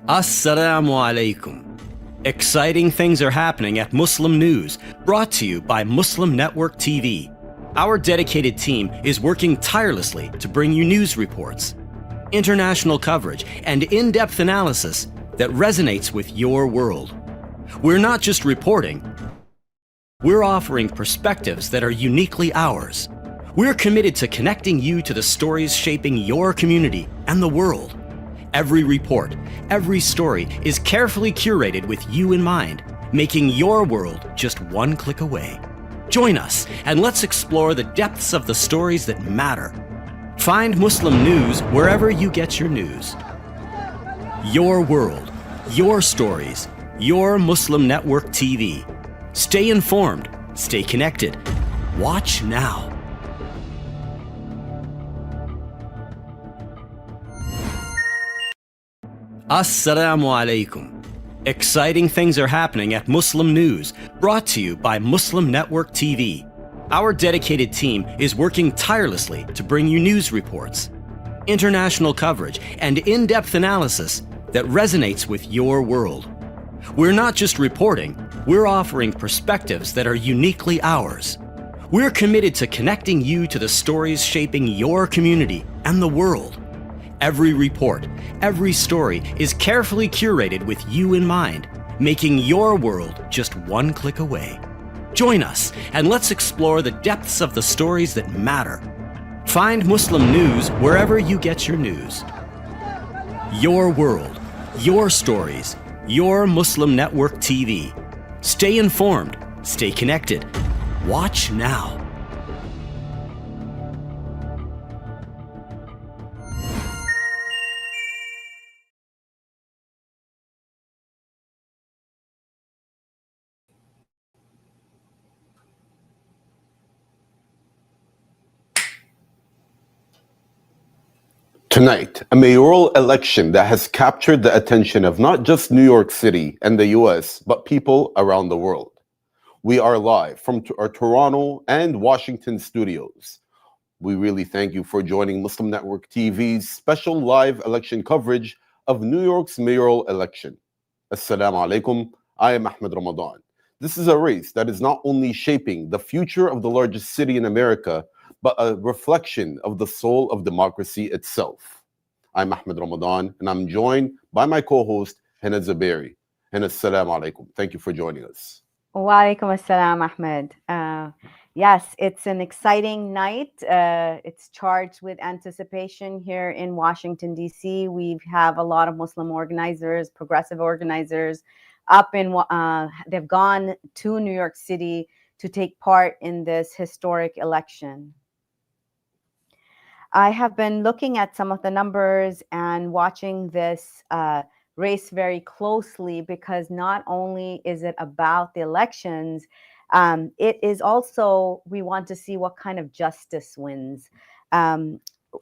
Assalamu alaikum. Exciting things are happening at Muslim News, brought to you by Muslim Network TV. Our dedicated team is working tirelessly to bring you news reports, international coverage, and in-depth analysis that resonates with your world. We're not just reporting, we're offering perspectives that are uniquely ours. We're committed to connecting you to the stories shaping your community and the world. Every report, every story is carefully curated with you in mind, making your world just one click away. Join us and let's explore the depths of the stories that matter. Find Muslim News wherever you get your news. Your world, your stories, your Muslim Network TV. Stay informed, stay connected. Watch now. Assalamu alaikum. Exciting things are happening at Muslim News, brought to you by Muslim Network TV. Our dedicated team is working tirelessly to bring you news reports, international coverage, and in-depth analysis that resonates with your world. We're not just reporting, we're offering perspectives that are uniquely ours. We're committed to connecting you to the stories shaping your community and the world. Every report, every story is carefully curated with you in mind, making your world just one click away. Join us and let's explore the depths of the stories that matter. Find Muslim News wherever you get your news. Your world, your stories, your Muslim Network TV. Stay informed, stay connected. Watch now. Tonight, a mayoral election that has captured the attention of not just New York City and the US, but people around the world. We are live from our Toronto and Washington studios. We really thank you for joining Muslim Network TV's special live election coverage of New York's mayoral election. Assalamu alaikum, I am Ahmed Ramadan. This is a race that is not only shaping the future of the largest city in America, but a reflection of the soul of democracy itself. I'm Ahmed Ramadan, and I'm joined by my co-host, Hina Zaberi. Hina, assalamu alaikum. Thank you for joining us. Wa alaikum assalam, Ahmed. Yes, it's an exciting night. It's charged with anticipation here in Washington, D.C. We have a lot of Muslim organizers, progressive organizers up in, they've gone to New York City to take part in this historic election. I have been looking at some of the numbers and watching this race very closely, because not only is it about the elections, it is also, we want to see what kind of justice wins.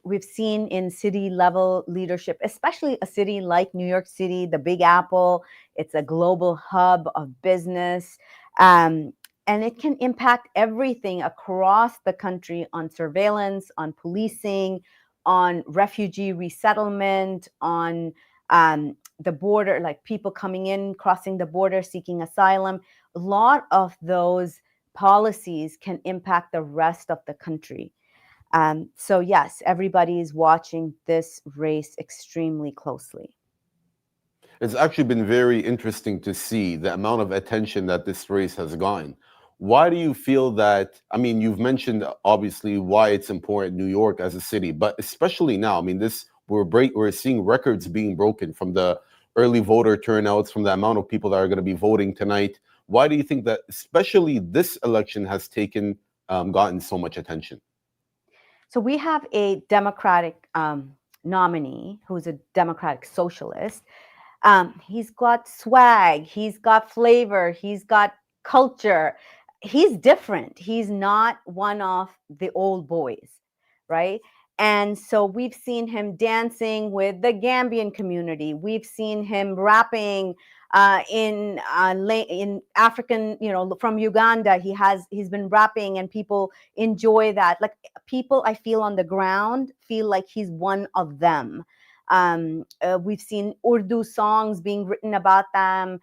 We've seen in city level leadership, especially a city like New York City, the Big Apple, it's a global hub of business. And it can impact everything across the country, on surveillance, on policing, on refugee resettlement, on the border, like people coming in, crossing the border, seeking asylum. A lot of those policies can impact the rest of the country. So yes, everybody is watching this race extremely closely. It's actually been very interesting to see the amount of attention that this race has gotten. Why do you feel that, I mean, you've mentioned obviously why it's important, New York as a city, but especially now, I mean, we're seeing records being broken from the early voter turnouts, from the amount of people that are going to be voting tonight. Why do you think that especially this election has gotten so much attention? So we have a Democratic nominee who's a Democratic socialist. He's got swag, he's got flavor, he's got culture. He's different. He's not one of the old boys, right? And so we've seen him dancing with the Gambian community. We've seen him rapping in African, from Uganda. He's been rapping, and people enjoy that. Like, people I feel on the ground feel like he's one of them. We've seen Urdu songs being written about them,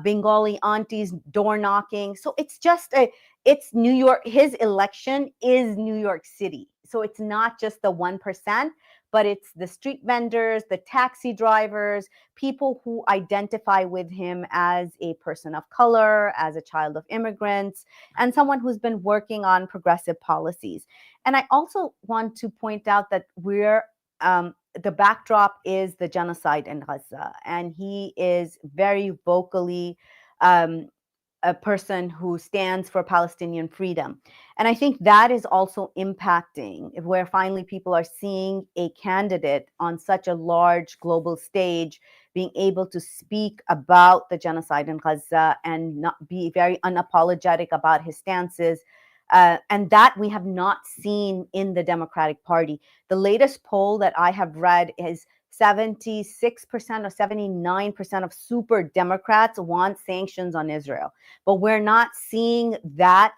Bengali aunties door knocking. So it's New York. His election is New York City. So it's not just the 1%, but it's the street vendors, the taxi drivers, people who identify with him as a person of color, as a child of immigrants, and someone who's been working on progressive policies. And I also want to point out that the backdrop is the genocide in Gaza, and he is very vocally a person who stands for Palestinian freedom. And I think that is also impacting where finally people are seeing a candidate on such a large global stage being able to speak about the genocide in Gaza and not be very unapologetic about his stances. And that we have not seen in the Democratic Party. The latest poll that I have read is 76% or 79% of super Democrats want sanctions on Israel. But we're not seeing that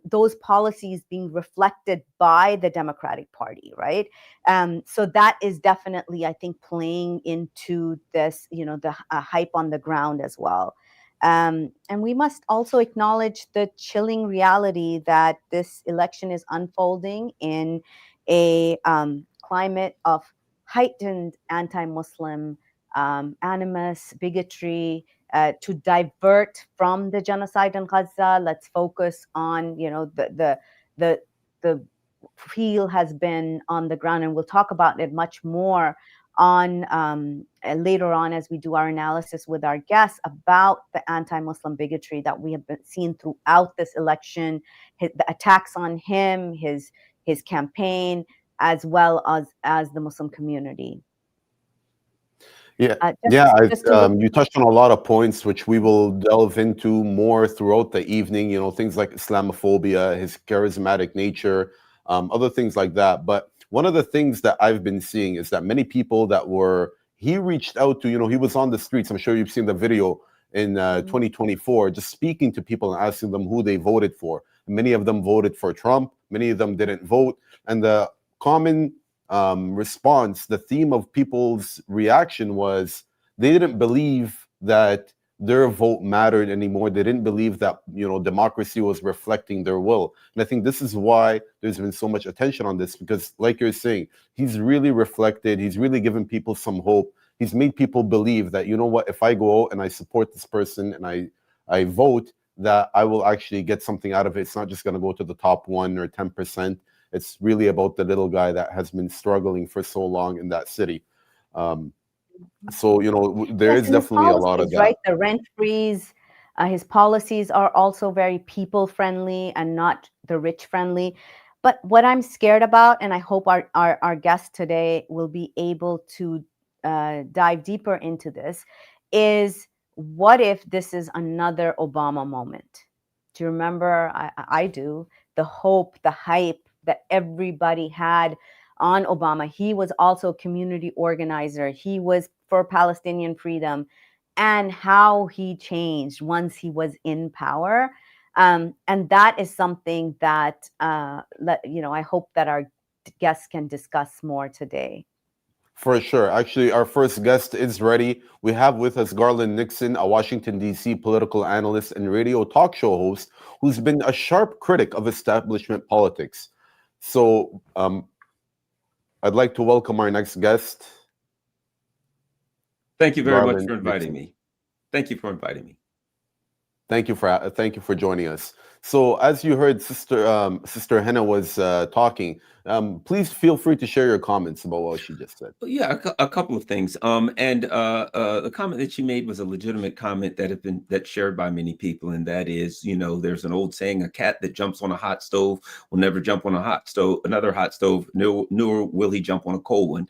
those policies being reflected by the Democratic Party, right? So that is definitely, I think, playing into this, the hype on the ground as well. And we must also acknowledge the chilling reality that this election is unfolding in a climate of heightened anti-Muslim animus, bigotry, to divert from the genocide in Gaza. Let's focus on, the feel has been on the ground, and we'll talk about it much more on later on as we do our analysis with our guests about the anti-Muslim bigotry that we have been seen throughout this election, the attacks on him, his campaign, as well as the Muslim community. Yeah, Just to look. you touched on a lot of points, which we will delve into more throughout the evening. Things like Islamophobia, his charismatic nature, other things like that. But one of the things that I've been seeing is that many people he reached out to, he was on the streets. I'm sure you've seen the video in 2024, just speaking to people and asking them who they voted for. Many of them voted for Trump. Many of them didn't vote. And the common response, the theme of people's reaction was they didn't believe that their vote mattered anymore. They didn't believe that, democracy was reflecting their will. And I think this is why there's been so much attention on this, because like you're saying, he's really reflected. He's really given people some hope. He's made people believe that, if I go out and I support this person and I vote, that I will actually get something out of it. It's not just going to go to the top 1 or 10%. It's really about the little guy that has been struggling for so long in that city. So, there is definitely a lot of that. Right? The rent freeze, his policies are also very people friendly and not the rich friendly. But what I'm scared about, and I hope our guest today will be able to dive deeper into this, is what if this is another Obama moment? Do you remember? I do. The hope, the hype that everybody had on Obama. He was also a community organizer. He was for Palestinian freedom, and how he changed once he was in power. And that is something that, I hope that our guests can discuss more today. For sure. Actually, our first guest is ready. We have with us Garland Nixon, a Washington, D.C. political analyst and radio talk show host who's been a sharp critic of establishment politics. So I'd like to welcome our next guest. Thank you very much for inviting me. Thank you for inviting me. Thank you for joining us. So as you heard, Sister Henna was talking. Please feel free to share your comments about what she just said. Yeah, a couple of things. And the comment that she made was a legitimate comment that's shared by many people, and that is, there's an old saying: a cat that jumps on a hot stove will never jump on another hot stove, nor will he jump on a cold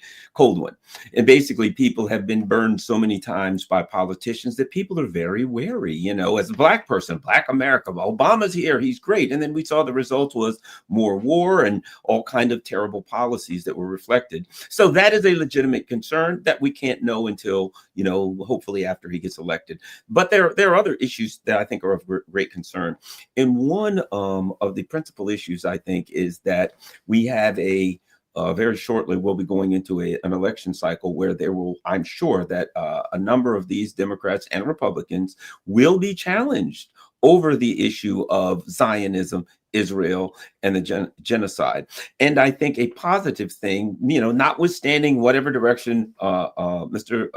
one. And basically, people have been burned so many times by politicians that people are very wary. As a Black person, Black America, Obama's here, he's great, and then we saw the result was more war and all kinds of terrible policies that were reflected. So that is a legitimate concern that we can't know until, hopefully after he gets elected. But there are other issues that I think are of great concern. And one of the principal issues, I think, is that we have a very shortly we'll be going into an election cycle where there will, I'm sure that a number of these Democrats and Republicans will be challenged over the issue of Zionism, Israel, and the genocide. And I think a positive thing, notwithstanding whatever direction Mr.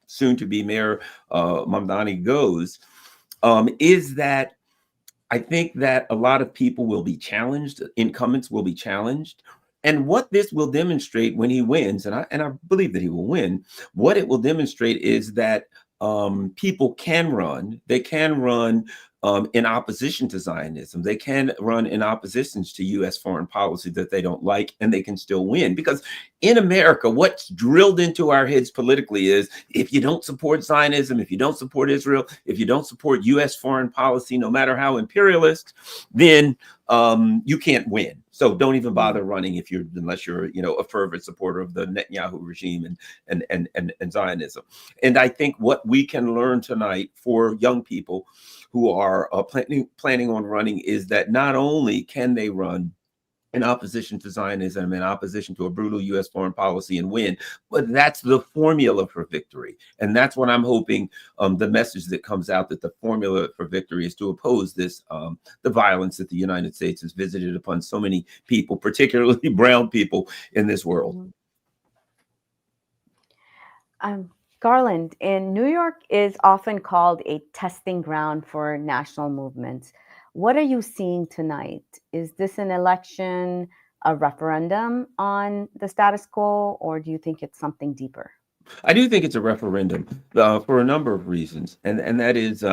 Soon to be Mayor Mamdani goes, is that I think that a lot of people will be challenged, incumbents will be challenged. And what this will demonstrate when he wins, and I believe that he will win, what it will demonstrate is that people can run. They can run in opposition to Zionism. They can run in opposition to U.S. foreign policy that they don't like, and they can still win. Because in America, what's drilled into our heads politically is if you don't support Zionism, if you don't support Israel, if you don't support U.S. foreign policy, no matter how imperialist, then you can't win. So don't even bother running unless you're a fervent supporter of the Netanyahu regime and Zionism. And I think what we can learn tonight for young people who are planning on running is that not only can they run in opposition to Zionism, in opposition to a brutal U.S. foreign policy and win, but that's the formula for victory. And that's what I'm hoping, the message that comes out, that the formula for victory is to oppose this, the violence that the United States has visited upon so many people, particularly brown people in this world. Garland, in New York is often called a testing ground for national movements. What are you seeing tonight? Is this an election, a referendum on the status quo, or do you think it's something deeper? I do think it's a referendum for a number of reasons, and that is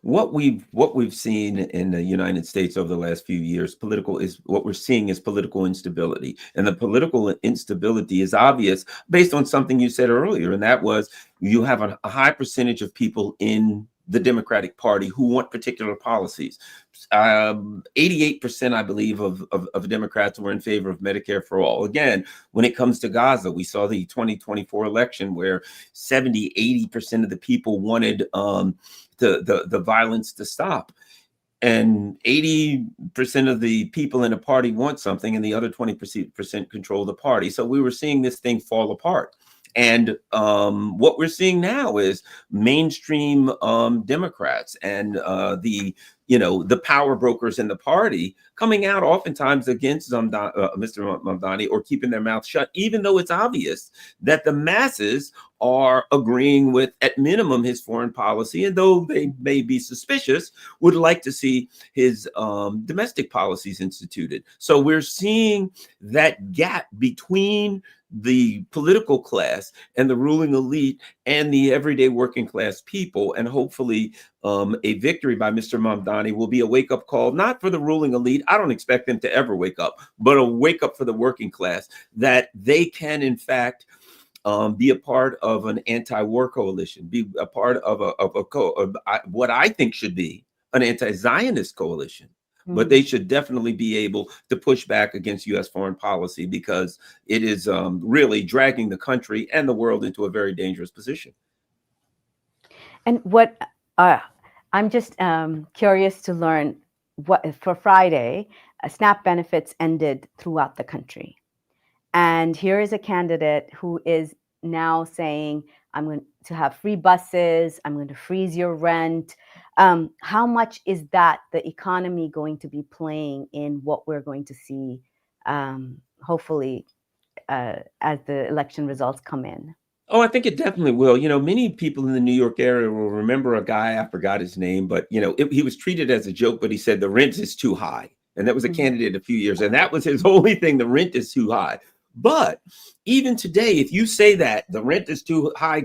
what we've seen in the United States over the last few years. What we're seeing is political instability, and the political instability is obvious based on something you said earlier, and that was you have a high percentage of people in the Democratic Party who want particular policies. 88%, I believe, of Democrats were in favor of Medicare for all. Again, when it comes to Gaza, we saw the 2024 election where 80% of the people wanted the violence to stop. And 80% of the people in a party want something, and the other 20% control the party. So we were seeing this thing fall apart. And what we're seeing now is mainstream Democrats and the power brokers in the party coming out oftentimes against Mr. Mamdani, or keeping their mouth shut, even though it's obvious that the masses are agreeing with, at minimum, his foreign policy, and though they may be suspicious, would like to see his domestic policies instituted. So we're seeing that gap between the political class and the ruling elite and the everyday working class people. And hopefully a victory by Mr. Mamdani will be a wake-up call, not for the ruling elite. I don't expect them to ever wake up, but a wake-up for the working class, that they can, in fact, be a part of an anti-war coalition, be a part of what I think should be an anti-Zionist coalition. But they should definitely be able to push back against U.S. foreign policy, because it is really dragging the country and the world into a very dangerous position. And what I'm just curious to learn, what for Friday, SNAP benefits ended throughout the country. And here is a candidate who is now saying, I'm going to have free buses, I'm going to freeze your rent. How much is that the economy going to be playing in what we're going to see, hopefully, as the election results come in? Oh, I think it definitely will. Many people in the New York area will remember a guy, I forgot his name, but, he was treated as a joke, but he said the rent is too high. And that was a candidate a few years, and that was his only thing. The rent is too high. But even today, if you say that the rent is too high,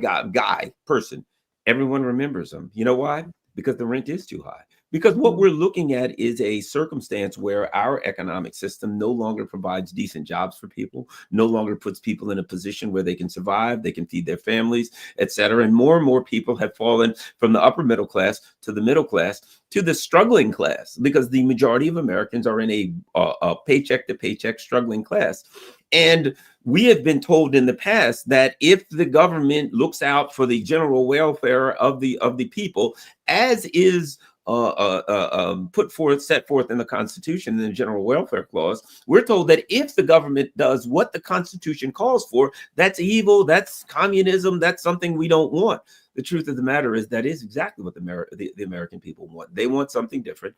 person, everyone remembers him. You know why? Because the rent is too high. Because what we're looking at is a circumstance where our economic system no longer provides decent jobs for people, no longer puts people in a position where they can survive, they can feed their families, et cetera. And more people have fallen from the upper middle class to the middle class to the struggling class, because the majority of Americans are in a paycheck to paycheck struggling class. And we have been told in the past that if the government looks out for the general welfare of the people, as is set forth in the Constitution in the General Welfare Clause, we're told that if the government does what the Constitution calls for, that's evil, that's communism, that's something we don't want. The truth of the matter is that is exactly what the American people want. They want something different.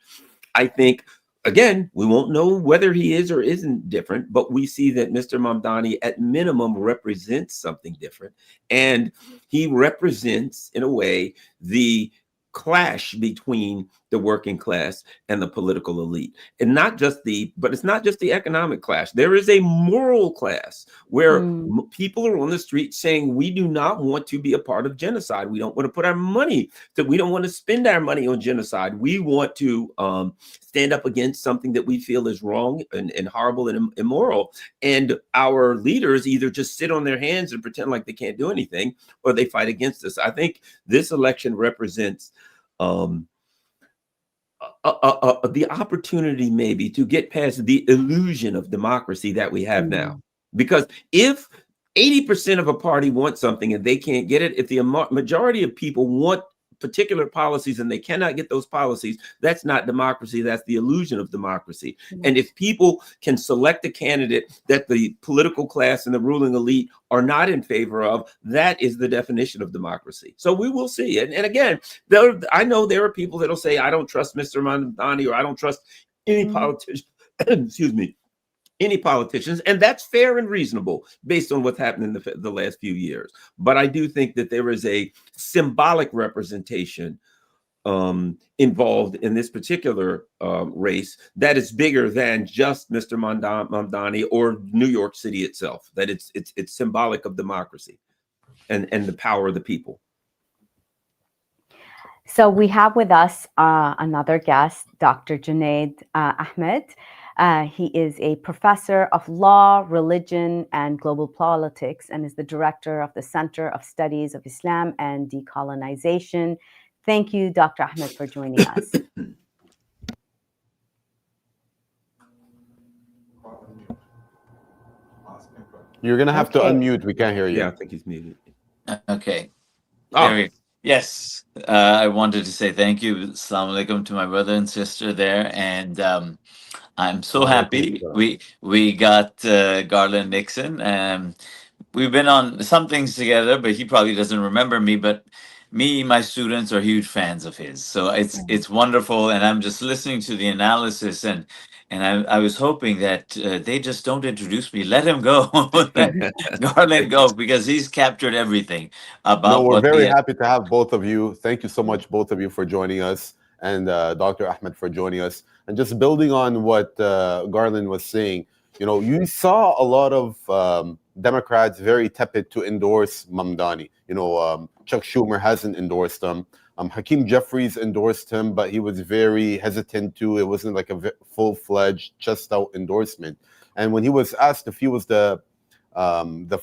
I think, again, we won't know whether he is or isn't different, but we see that Mr. Mamdani at minimum represents something different. And he represents, in a way, the clash between the working class and the political elite. And but it's not just the economic clash. There is a moral class where people are on the street saying, we do not want to be a part of genocide. We don't want to put our money we don't want to spend our money on genocide. We want to stand up against something that we feel is wrong and horrible and immoral. And our leaders either just sit on their hands and pretend like they can't do anything, or they fight against us. I think this election represents the opportunity maybe to get past the illusion of democracy that we have now. Because if 80% of a party wants something and they can't get it, if the majority of people want particular policies and they cannot get those policies, that's not democracy. That's the illusion of democracy. And if people can select a candidate that the political class and the ruling elite are not in favor of, that is the definition of democracy. So we will see. And again, I know there are people that'll say, I don't trust Mr. Mamdani, or I don't trust any politician, excuse me, any politicians, and that's fair and reasonable based on what's happened in the last few years. But I do think that there is a symbolic representation involved in this particular race that is bigger than just Mr. Mamdani or New York City itself. That it's symbolic of democracy and the power of the people. So we have with us another guest, Dr. Junaid Ahmed. He is a professor of law, religion, and global politics, and is the director of the Center of Studies of Islam and Decolonization. Thank you, Dr. Ahmed, for joining us. You're going to have to unmute. We can't hear you. Yeah, I think he's muted. Okay. Yes. I wanted to say thank you. Assalamu alaikum to my brother and sister there. And I'm so happy we got Garland Nixon. We've been on some things together, but he probably doesn't remember me. But my students are huge fans of his. So it's wonderful. And I'm just listening to the analysis, and I was hoping that they just don't introduce me. Let him go. Let Garland go, because he's captured everything about. No, we're very happy to have both of you. Thank you so much, both of you, for joining us, and Dr. Ahmed for joining us. And just building on what Garland was saying, you saw a lot of Democrats very tepid to endorse Mamdani. Chuck Schumer hasn't endorsed him. Hakeem Jeffries endorsed him, but he was very hesitant to. It wasn't like a full-fledged, chest-out endorsement. And when he was asked if he was the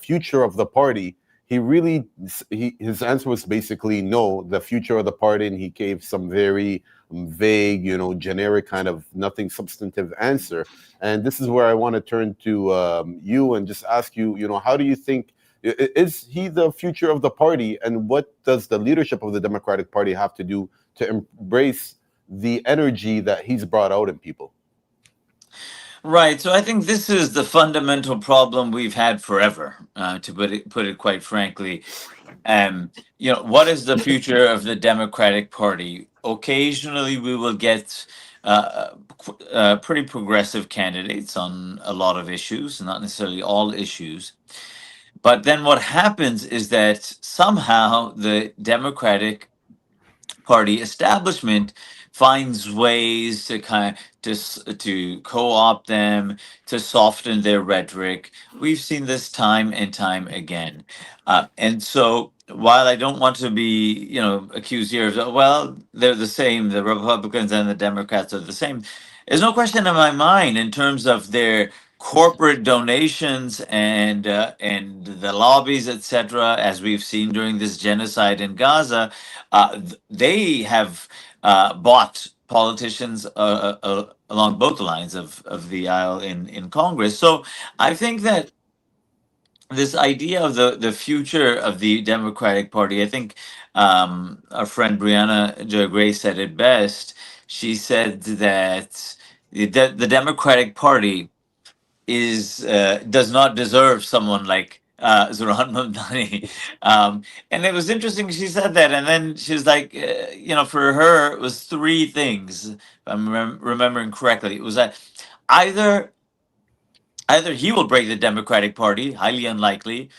future of the party, his answer was basically no, the future of the party, and he gave some very vague, generic kind of nothing substantive answer. And this is where I want to turn to you and just ask you, how do you think, is he the future of the party, and what does the leadership of the Democratic Party have to do to embrace the energy that he's brought out in people? Right. So I think this is the fundamental problem we've had forever, to put it quite frankly. What is the future of the Democratic Party? Occasionally, we will get pretty progressive candidates on a lot of issues, not necessarily all issues. But then what happens is that somehow the Democratic Party establishment finds ways to to co-opt them, to soften their rhetoric. We've seen this time and time again. And so while I don't want to be, accused here of, well, they're the same, the Republicans and the Democrats are the same, there's no question in my mind in terms of their corporate donations and the lobbies, etc., as we've seen during this genocide in Gaza. They have bought politicians along both lines of the aisle in Congress. So I think that this idea of the future of the Democratic Party. I think our friend Brianna Joy Gray said it best. She said that the Democratic Party is does not deserve someone like Zohran Mamdani. And it was interesting she said that, and then she's like, for her it was three things. If I'm remembering correctly, it was that either either he will break the Democratic Party, highly unlikely,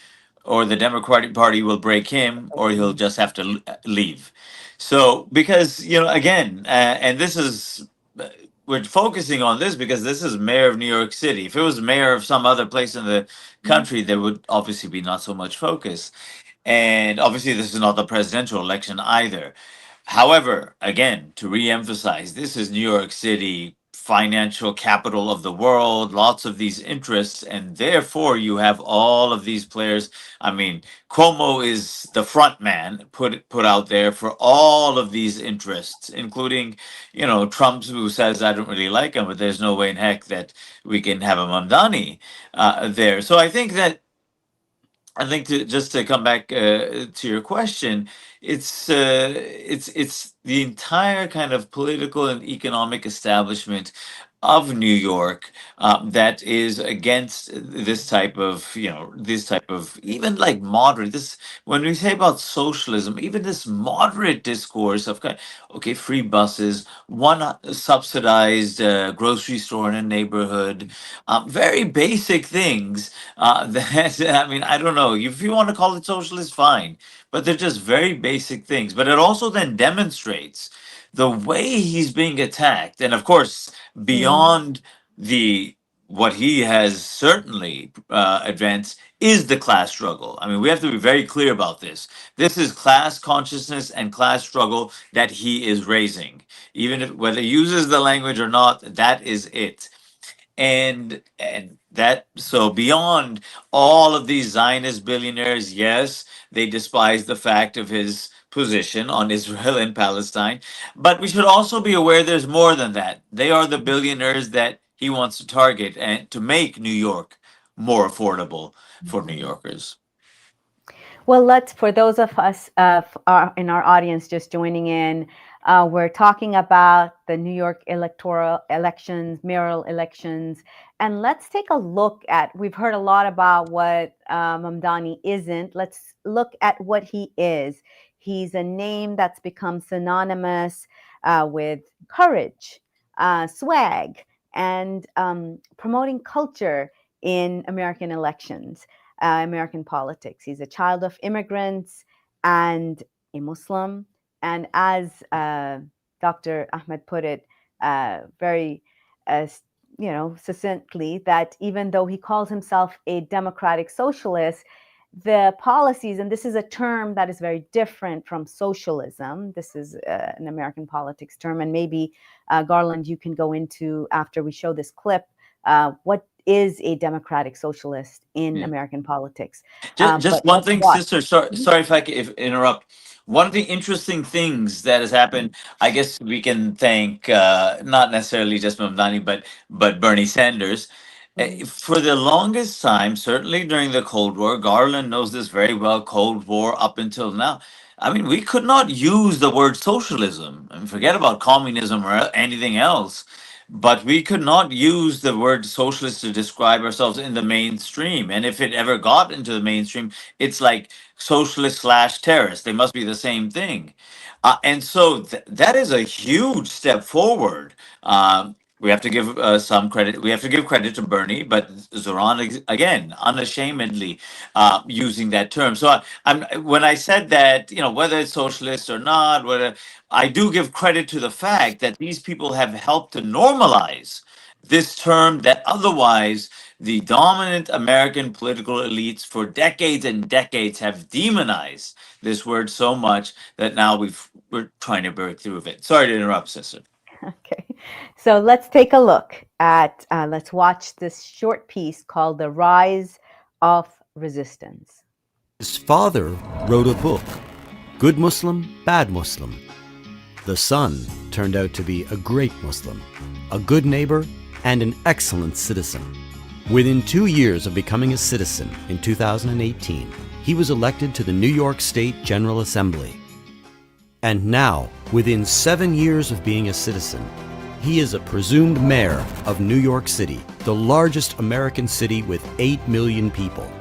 or the Democratic Party will break him, or he'll just have to leave. So, because, again, and this is, we're focusing on this because this is mayor of New York City. If it was mayor of some other place in the country, there would obviously be not so much focus. And obviously, this is not the presidential election either. However, again, to re-emphasize, this is New York City, financial capital of the world, lots of these interests, and therefore you have all of these players. I mean, Cuomo is the front man put out there for all of these interests, including, Trump, who says I don't really like him, but there's no way in heck that we can have a Mamdani there. So I think to come back to your question, it's the entire kind of political and economic establishment of New York that is against this type of even like moderate this when we say about socialism, even this moderate discourse of okay, free buses, one subsidized grocery store in a neighborhood, very basic things that I mean, I don't know if you want to call it socialist, fine, but they're just very basic things. But it also then demonstrates the way he's being attacked, and of course, beyond the what he has certainly advanced is the class struggle. I mean, we have to be very clear about this. This is class consciousness and class struggle that he is raising, even if whether he uses the language or not. That is it. And that, so beyond all of these Zionist billionaires, yes, they despise the fact of his position on Israel and Palestine, but we should also be aware there's more than that. They are the billionaires that he wants to target and to make New York more affordable for New Yorkers. Well, for those of us in our audience just joining in, we're talking about the New York electoral elections, mayoral elections, and let's take a look at, we've heard a lot about what Mamdani isn't. Let's look at what he is. He's a name that's become synonymous with courage, swag, and promoting culture in American elections. American politics. He's a child of immigrants and a Muslim. And as Dr. Ahmed put it very, succinctly, that even though he calls himself a democratic socialist, the policies, and this is a term that is very different from socialism. This is an American politics term. And maybe, Garland, you can go into, after we show this clip, what is a democratic socialist in American politics. Just one thing, sister. Sorry if interrupt. One of the interesting things that has happened, I guess we can thank not necessarily just Mamdani, but Bernie Sanders. For the longest time, certainly during the Cold War, Garland knows this very well. Cold War up until now. I mean, we could not use the word socialism. I mean, forget about communism or anything else. But we could not use the word socialist to describe ourselves in the mainstream. And if it ever got into the mainstream, it's like socialist / terrorist. They must be the same thing. And so that is a huge step forward. We have to give some credit. We have to give credit to Bernie, but Zohran, again, unashamedly using that term. So when I said that, whether it's socialist or not, whether I do give credit to the fact that these people have helped to normalize this term that otherwise the dominant American political elites for decades and decades have demonized this word so much that now we're trying to break through of it. Sorry to interrupt, sister. Okay, so let's take a look at, let's watch this short piece called The Rise of Resistance. His father wrote a book, Good Muslim, Bad Muslim. The son turned out to be a great Muslim, a good neighbor, and an excellent citizen. Within 2 years of becoming a citizen in 2018, he was elected to the New York State General Assembly. And now, within 7 years of being a citizen, he is a presumed mayor of New York City, the largest American city with 8 million people.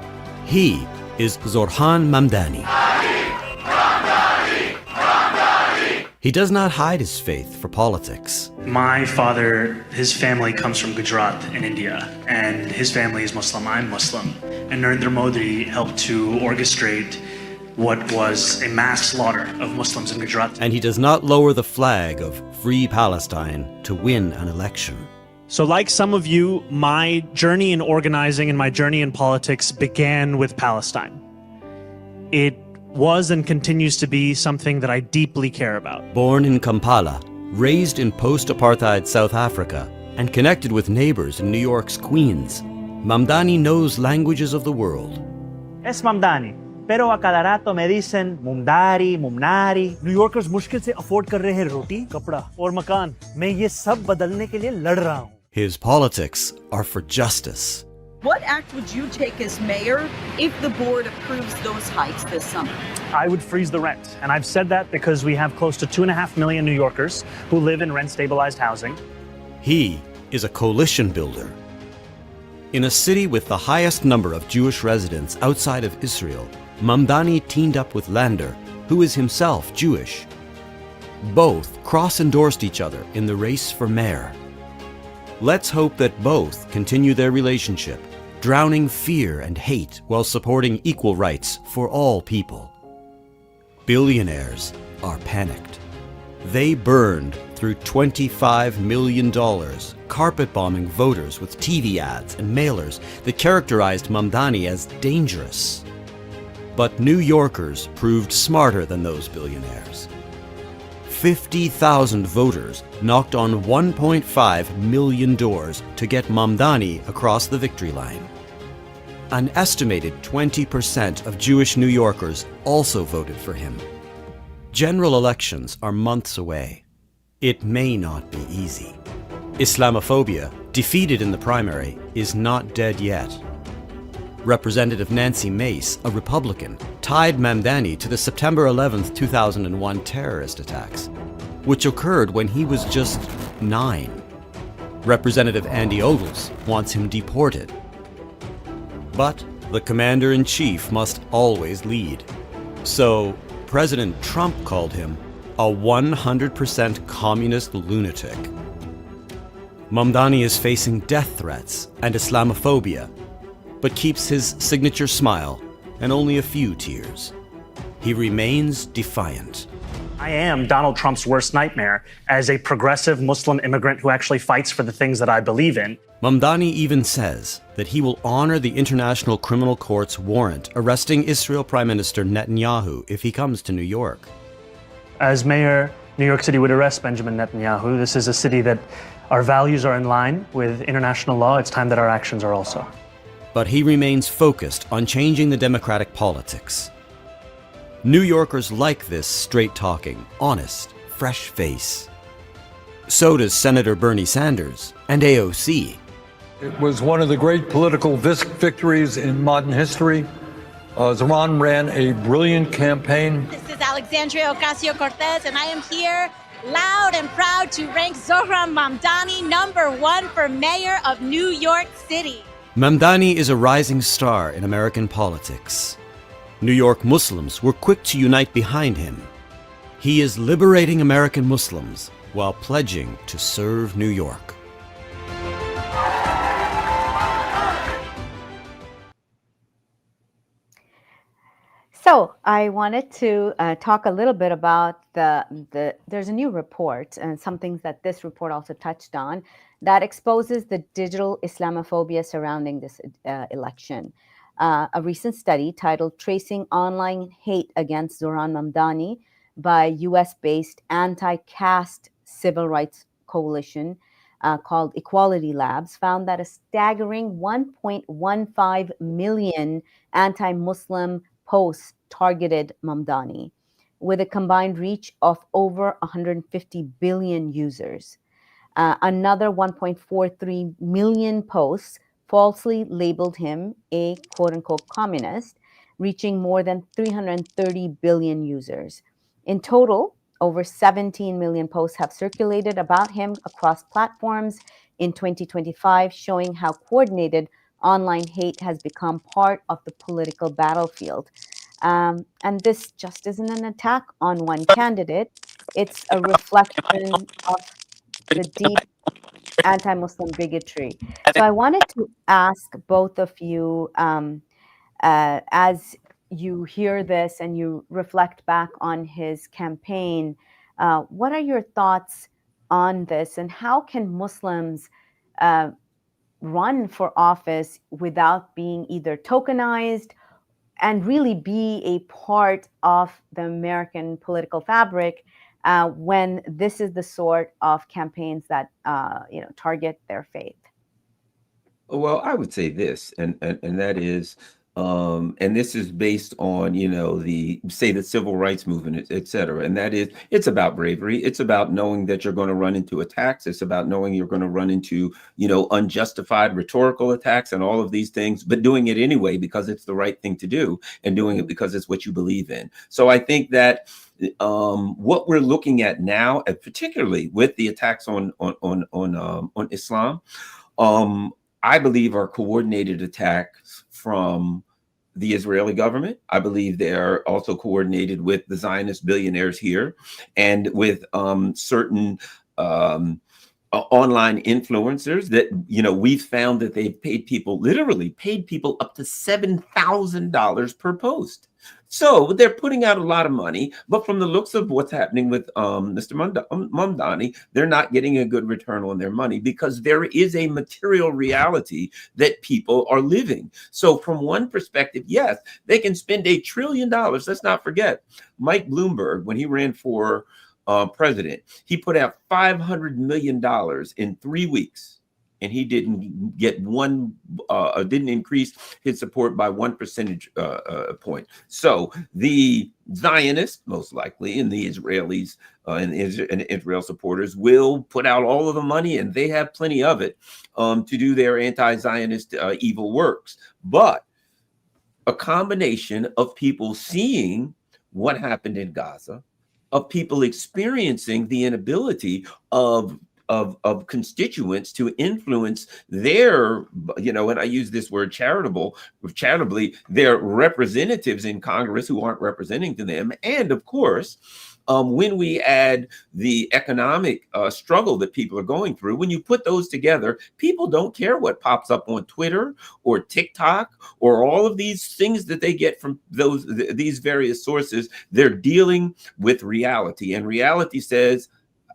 He is Zohran Mamdani. He does not hide his faith for politics. My father, his family comes from Gujarat in India, and his family is Muslim. I'm Muslim. And Narendra Modi helped to orchestrate what was a mass slaughter of Muslims in Gujarat. And he does not lower the flag of Free Palestine to win an election. So like some of you, my journey in organizing and my journey in politics began with Palestine. It was and continues to be something that I deeply care about. Born in Kampala, raised in post-apartheid South Africa, and connected with neighbors in New York's Queens, Mamdani knows languages of the world. Es Mamdani, pero a cada rato me dicen Mumdari, Mumnari. New Yorkers मुश्किल से afford कर रहे हैं रोटी, कपड़ा और मकान. मैं ये सब बदलने के लिए लड़ रहा हूँ. His politics are for justice. What act would you take as mayor if the board approves those hikes this summer? I would freeze the rent. And I've said that because we have close to 2.5 million New Yorkers who live in rent-stabilized housing. He is a coalition builder. In a city with the highest number of Jewish residents outside of Israel, Mamdani teamed up with Lander, who is himself Jewish. Both cross-endorsed each other in the race for mayor. Let's hope that both continue their relationship, drowning fear and hate while supporting equal rights for all people. Billionaires are panicked. They burned through $25 million, carpet bombing voters with TV ads and mailers that characterized Mamdani as dangerous. But New Yorkers proved smarter than those billionaires. 50,000 voters knocked on 1.5 million doors to get Mamdani across the victory line. An estimated 20% of Jewish New Yorkers also voted for him. General elections are months away. It may not be easy. Islamophobia, defeated in the primary, is not dead yet. Representative Nancy Mace, a Republican, tied Mamdani to the September 11, 2001 terrorist attacks, which occurred when he was just 9. Representative Andy Ogles wants him deported. But the commander-in-chief must always lead. So President Trump called him a 100% communist lunatic. Mamdani is facing death threats and Islamophobia, but keeps his signature smile and only a few tears. He remains defiant. I am Donald Trump's worst nightmare as a progressive Muslim immigrant who actually fights for the things that I believe in. Mamdani even says that he will honor the International Criminal Court's warrant arresting Israel Prime Minister Netanyahu if he comes to New York. As mayor, New York City would arrest Benjamin Netanyahu. This is a city that our values are in line with international law. It's time that our actions are also. But he remains focused on changing the democratic politics. New Yorkers like this straight-talking, honest, fresh face. So does Senator Bernie Sanders and AOC. It was one of the great political victories in modern history. Zohran ran a brilliant campaign. This is Alexandria Ocasio-Cortez, and I am here loud and proud to rank Zohran Mamdani #1 for mayor of New York City. Mamdani is a rising star in American politics. New York Muslims were quick to unite behind him. He is liberating American Muslims while pledging to serve New York. So I wanted to talk a little bit about there's a new report and some things that this report also touched on that exposes the digital Islamophobia surrounding this election. A recent study titled Tracing Online Hate Against Zohran Mamdani by US-based anti-caste civil rights coalition called Equality Labs found that a staggering 1.15 million anti-Muslim posts targeted Mamdani, with a combined reach of over 150 billion users. Another 1.43 million posts falsely labeled him a quote-unquote communist, reaching more than 330 billion users. In total, over 17 million posts have circulated about him across platforms in 2025, showing how coordinated online hate has become part of the political battlefield. And this just isn't an attack on one candidate, it's a reflection of the deep anti-Muslim bigotry. So I wanted to ask both of you, as you hear this and you reflect back on his campaign, what are your thoughts on this, and how can Muslims run for office without being either tokenized and really be a part of the American political fabric when this is the sort of campaigns that target their faith? Well, I would say this, and that is, and this is based on, the civil rights movement, et cetera. And that is, it's about bravery. It's about knowing that you're going to run into attacks. It's about knowing you're going to run into, unjustified rhetorical attacks and all of these things, but doing it anyway because it's the right thing to do, and doing it because it's what you believe in. So I think that what we're looking at now, and particularly with the attacks on Islam, I believe are coordinated attacks from the Israeli government. I believe they are also coordinated with the Zionist billionaires here, and with certain online influencers that, we've found that they've literally paid people up to $7,000 per post. So they're putting out a lot of money, but from the looks of what's happening with Mr. Mamdani, they're not getting a good return on their money because there is a material reality that people are living. So from one perspective, yes, they can spend $1 trillion. Let's not forget, Mike Bloomberg, when he ran for president, he put out $500 million in 3 weeks. And he didn't get didn't increase his support by 1 percentage point. So the Zionists, most likely, and the Israelis and Israel supporters will put out all of the money, and they have plenty of it, to do their anti-Zionist evil works. But a combination of people seeing what happened in Gaza, of people experiencing the inability of constituents to influence their, and I use this word charitably, their representatives in Congress who aren't representing to them. And of course, when we add the economic struggle that people are going through, when you put those together, people don't care what pops up on Twitter or TikTok or all of these things that they get from these various sources. They're dealing with reality, and reality says,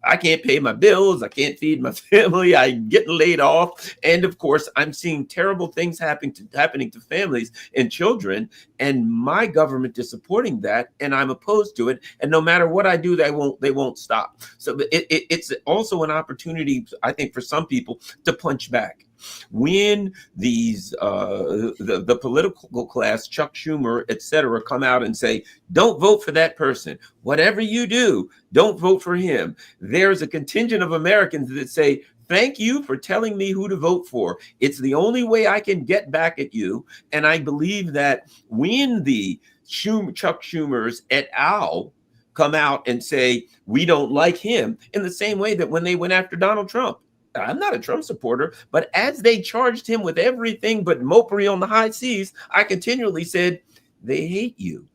I can't pay my bills. I can't feed my family. I'm getting laid off. And of course, I'm seeing terrible things happening to families and children. And my government is supporting that. And I'm opposed to it. And no matter what I do, they won't stop. So it's also an opportunity, I think, for some people to punch back. When these the political class, Chuck Schumer, et cetera, come out and say, don't vote for that person. Whatever you do, don't vote for him. There's a contingent of Americans that say, thank you for telling me who to vote for. It's the only way I can get back at you. And I believe that when the Chuck Schumers et al. Come out and say, we don't like him, in the same way that when they went after Donald Trump, I'm not a Trump supporter, but as they charged him with everything but mopery on the high seas, I continually said, they hate you.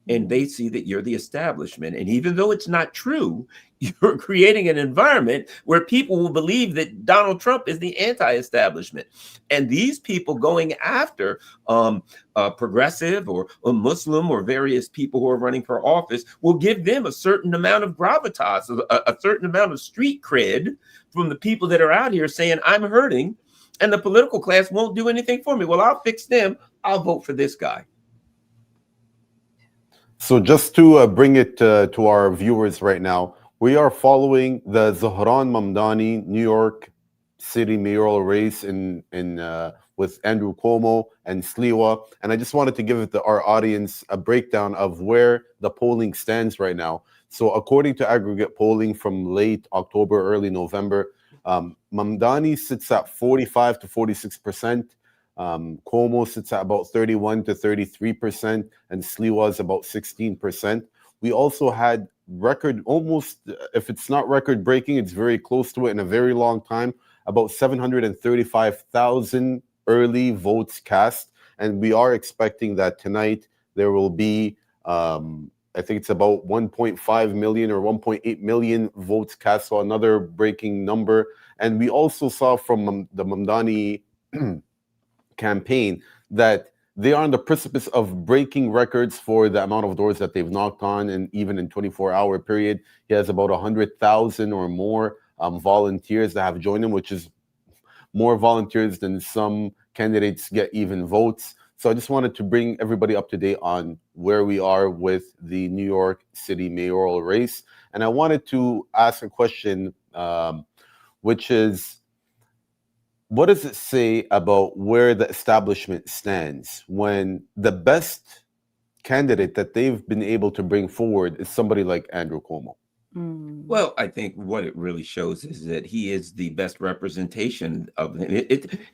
And they see that you're the establishment. And even though it's not true, you're creating an environment where people will believe that Donald Trump is the anti-establishment. And these people going after progressive or Muslim or various people who are running for office will give them a certain amount of gravitas, a certain amount of street cred from the people that are out here saying, I'm hurting, and the political class won't do anything for me. Well, I'll fix them. I'll vote for this guy. So just to bring it to our viewers right now, we are following the Zohran Mamdani New York City Mayoral race with Andrew Cuomo and Sliwa. And I just wanted to give our audience a breakdown of where the polling stands right now. So according to aggregate polling from late October, early November, Mamdani sits at 45 to 46%. Cuomo sits at about 31 to 33%, and Sliwa is about 16%. We also had record, almost, if it's not record breaking, it's very close to it in a very long time, about 735,000 early votes cast. And we are expecting that tonight there will be, I think it's about 1.5 million or 1.8 million votes cast, so another breaking number. And we also saw from the Mamdani campaign that they are on the precipice of breaking records for the amount of doors that they've knocked on, and even in 24-hour period, he has about 100,000 or more volunteers that have joined him, which is more volunteers than some candidates get even votes. So I just wanted to bring everybody up to date on where we are with the New York City mayoral race. And I wanted to ask a question, which is, what does it say about where the establishment stands when the best candidate that they've been able to bring forward is somebody like Andrew Cuomo? Well, I think what it really shows is that he is the best representation of him.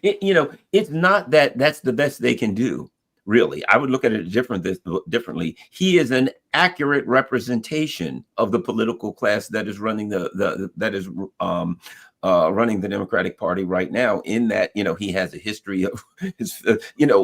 It's not that that's the best they can do. Really, I would look at it differently. He is an accurate representation of the political class that is running running the Democratic Party right now, in that, he has a history of his,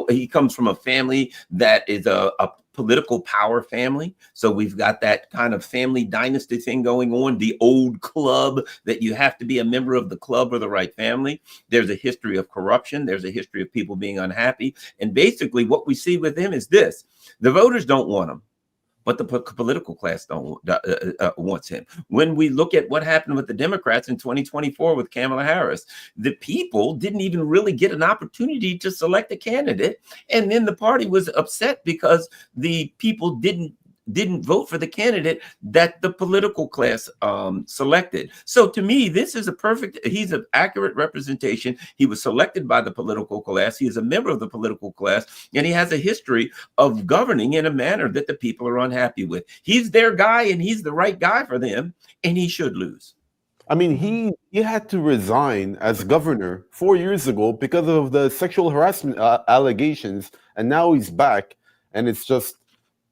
he comes from a family that is a political power family. So we've got that kind of family dynasty thing going on, the old club that you have to be a member of the club or the right family. There's a history of corruption. There's a history of people being unhappy. And basically what we see with him is this: the voters don't want him, but the political class wants him. When we look at what happened with the Democrats in 2024 with Kamala Harris, the people didn't even really get an opportunity to select a candidate. And then the party was upset because the people didn't vote for the candidate that the political class selected. So to me, this is he's an accurate representation. He was selected by the political class. He is a member of the political class, and he has a history of governing in a manner that the people are unhappy with. He's their guy, and he's the right guy for them, and he should lose. I mean, he had to resign as governor 4 years ago because of the sexual harassment allegations, and now he's back, and it's just,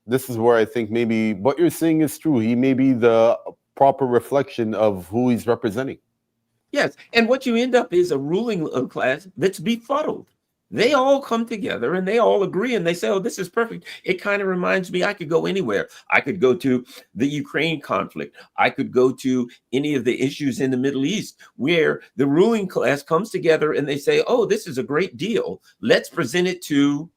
this is where I think maybe what you're saying is true. He may be the proper reflection of who he's representing. Yes, and what you end up is a ruling class that's befuddled. They all come together and they all agree and they say, oh, this is perfect. It kind of reminds me, I could go anywhere. I could go to the Ukraine conflict. I could go to any of the issues in the Middle East where the ruling class comes together and they say, oh, this is a great deal. Let's present it to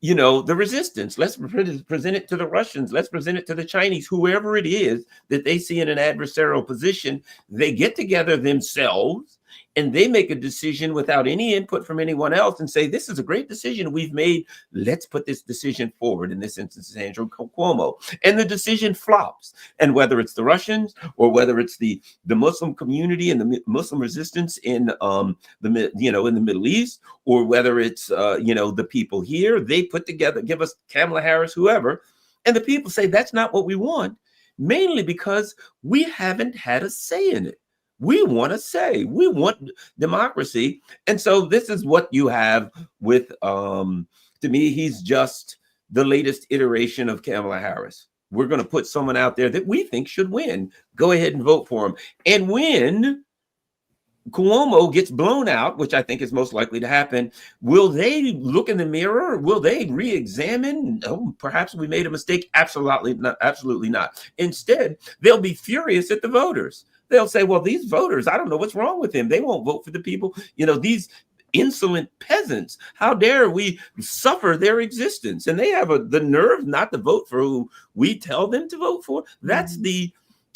the resistance. Let's present it to the Russians. Let's present it to the Chinese, whoever it is that they see in an adversarial position. They get together themselves and they make a decision without any input from anyone else and say, this is a great decision we've made. Let's put this decision forward. In this instance, Andrew Cuomo. And the decision flops. And whether it's the Russians or whether it's the Muslim community and the Muslim resistance in in the Middle East, or whether it's the people here, they put together, give us Kamala Harris, whoever, and the people say that's not what we want, mainly because we haven't had a say in it. We want to say, we want democracy. And so this is what you have with, to me, he's just the latest iteration of Kamala Harris. We're going to put someone out there that we think should win. Go ahead and vote for him. And when Cuomo gets blown out, which I think is most likely to happen, will they look in the mirror? Will they re-examine? Oh, perhaps we made a mistake. Absolutely not. Absolutely not. Instead, they'll be furious at the voters. They'll say, well, these voters, I don't know what's wrong with them. They won't vote for the people. These insolent peasants, how dare we suffer their existence? And they have the nerve not to vote for who we tell them to vote for. That's the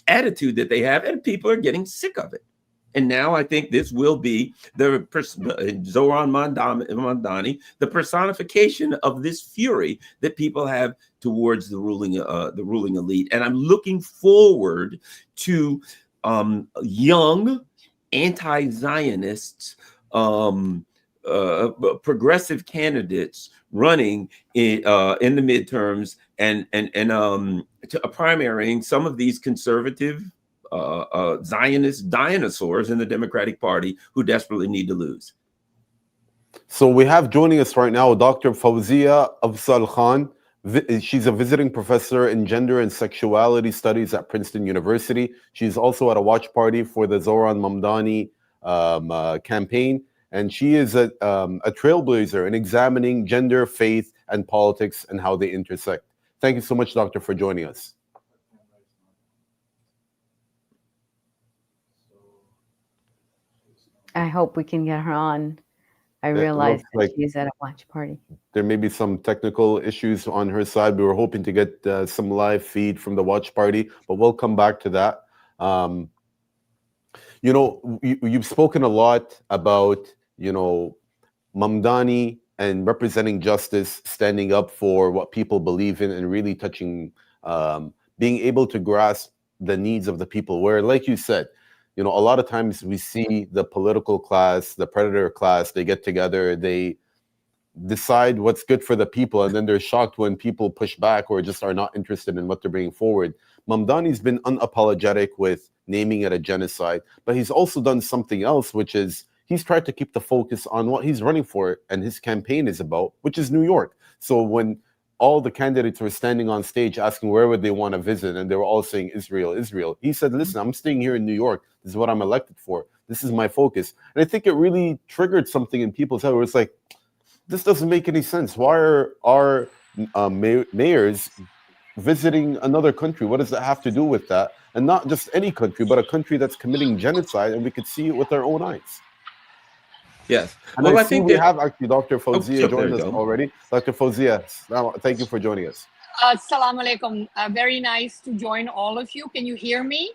attitude that they have, and people are getting sick of it. And now I think this will be Zohran Mamdani, the personification of this fury that people have towards the ruling elite. And I'm looking forward to young anti-Zionists, progressive candidates running in the midterms and primarying some of these conservative Zionist dinosaurs in the Democratic Party who desperately need to lose. So we have joining us right now Dr. Fawzia Afzal Khan. She's a visiting professor in gender and sexuality studies at Princeton University. She's also at a watch party for the Zohran Mamdani campaign. And she is a trailblazer in examining gender, faith, and politics and how they intersect. Thank you so much, Doctor, for joining us. I hope we can get her on. I realize that like she's at a watch party. There may be some technical issues on her side. We were hoping to get some live feed from the watch party, but we'll come back to that. You know, you've spoken a lot about, you know, Mamdani and representing justice, standing up for what people believe in, and really touching, being able to grasp the needs of the people. Where, like you said, you know, a lot of times we see the political class, the predator class, they get together, they decide what's good for the people, and then they're shocked when people push back or just are not interested in what they're bringing forward. Mamdani's been unapologetic with naming it a genocide, but he's also done something else, which is he's tried to keep the focus on what he's running for and his campaign is about, which is New York. So when all the candidates were standing on stage asking where would they want to visit, and they were all saying Israel, Israel, he said, listen, I'm staying here in New York. This is what I'm elected for. This is my focus. And I think it really triggered something in people's head where it's like, this doesn't make any sense. Why are our mayors visiting another country? What does that have to do with that? And not just any country, but a country that's committing genocide, and we could see it with our own eyes. Yes. And well, I think we have actually Dr. Fawzia joined us go. already. Dr. Fawzia, thank you for joining us. Assalamu alaikum. Very nice to join all of you. Can you hear me?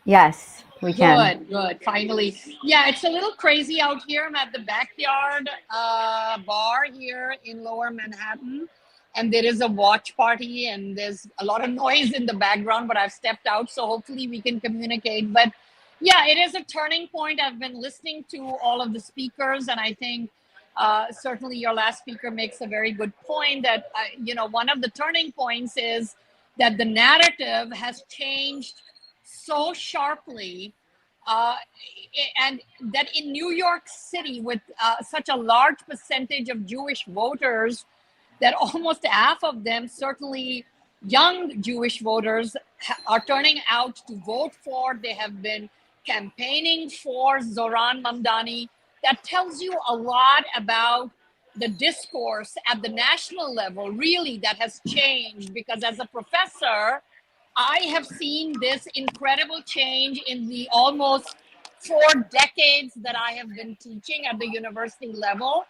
Yes, we can. Good. Finally. Yeah, it's a little crazy out here. I'm at the backyard bar here in Lower Manhattan, and there is a watch party, and there's a lot of noise in the background, but I've stepped out, so hopefully we can communicate. But yeah, it is a turning point. I've been listening to all of the speakers, and I think certainly your last speaker makes a very good point that, you know, one of the turning points is that the narrative has changed so sharply, and that in New York City, with such a large percentage of Jewish voters, that almost half of them, certainly young Jewish voters, are turning out to vote for. They have been campaigning for Zohran Mamdani. That tells you a lot about the discourse at the national level, really, that has changed. Because as a professor, I have seen this incredible change in the almost 4 decades that I have been teaching at the university level.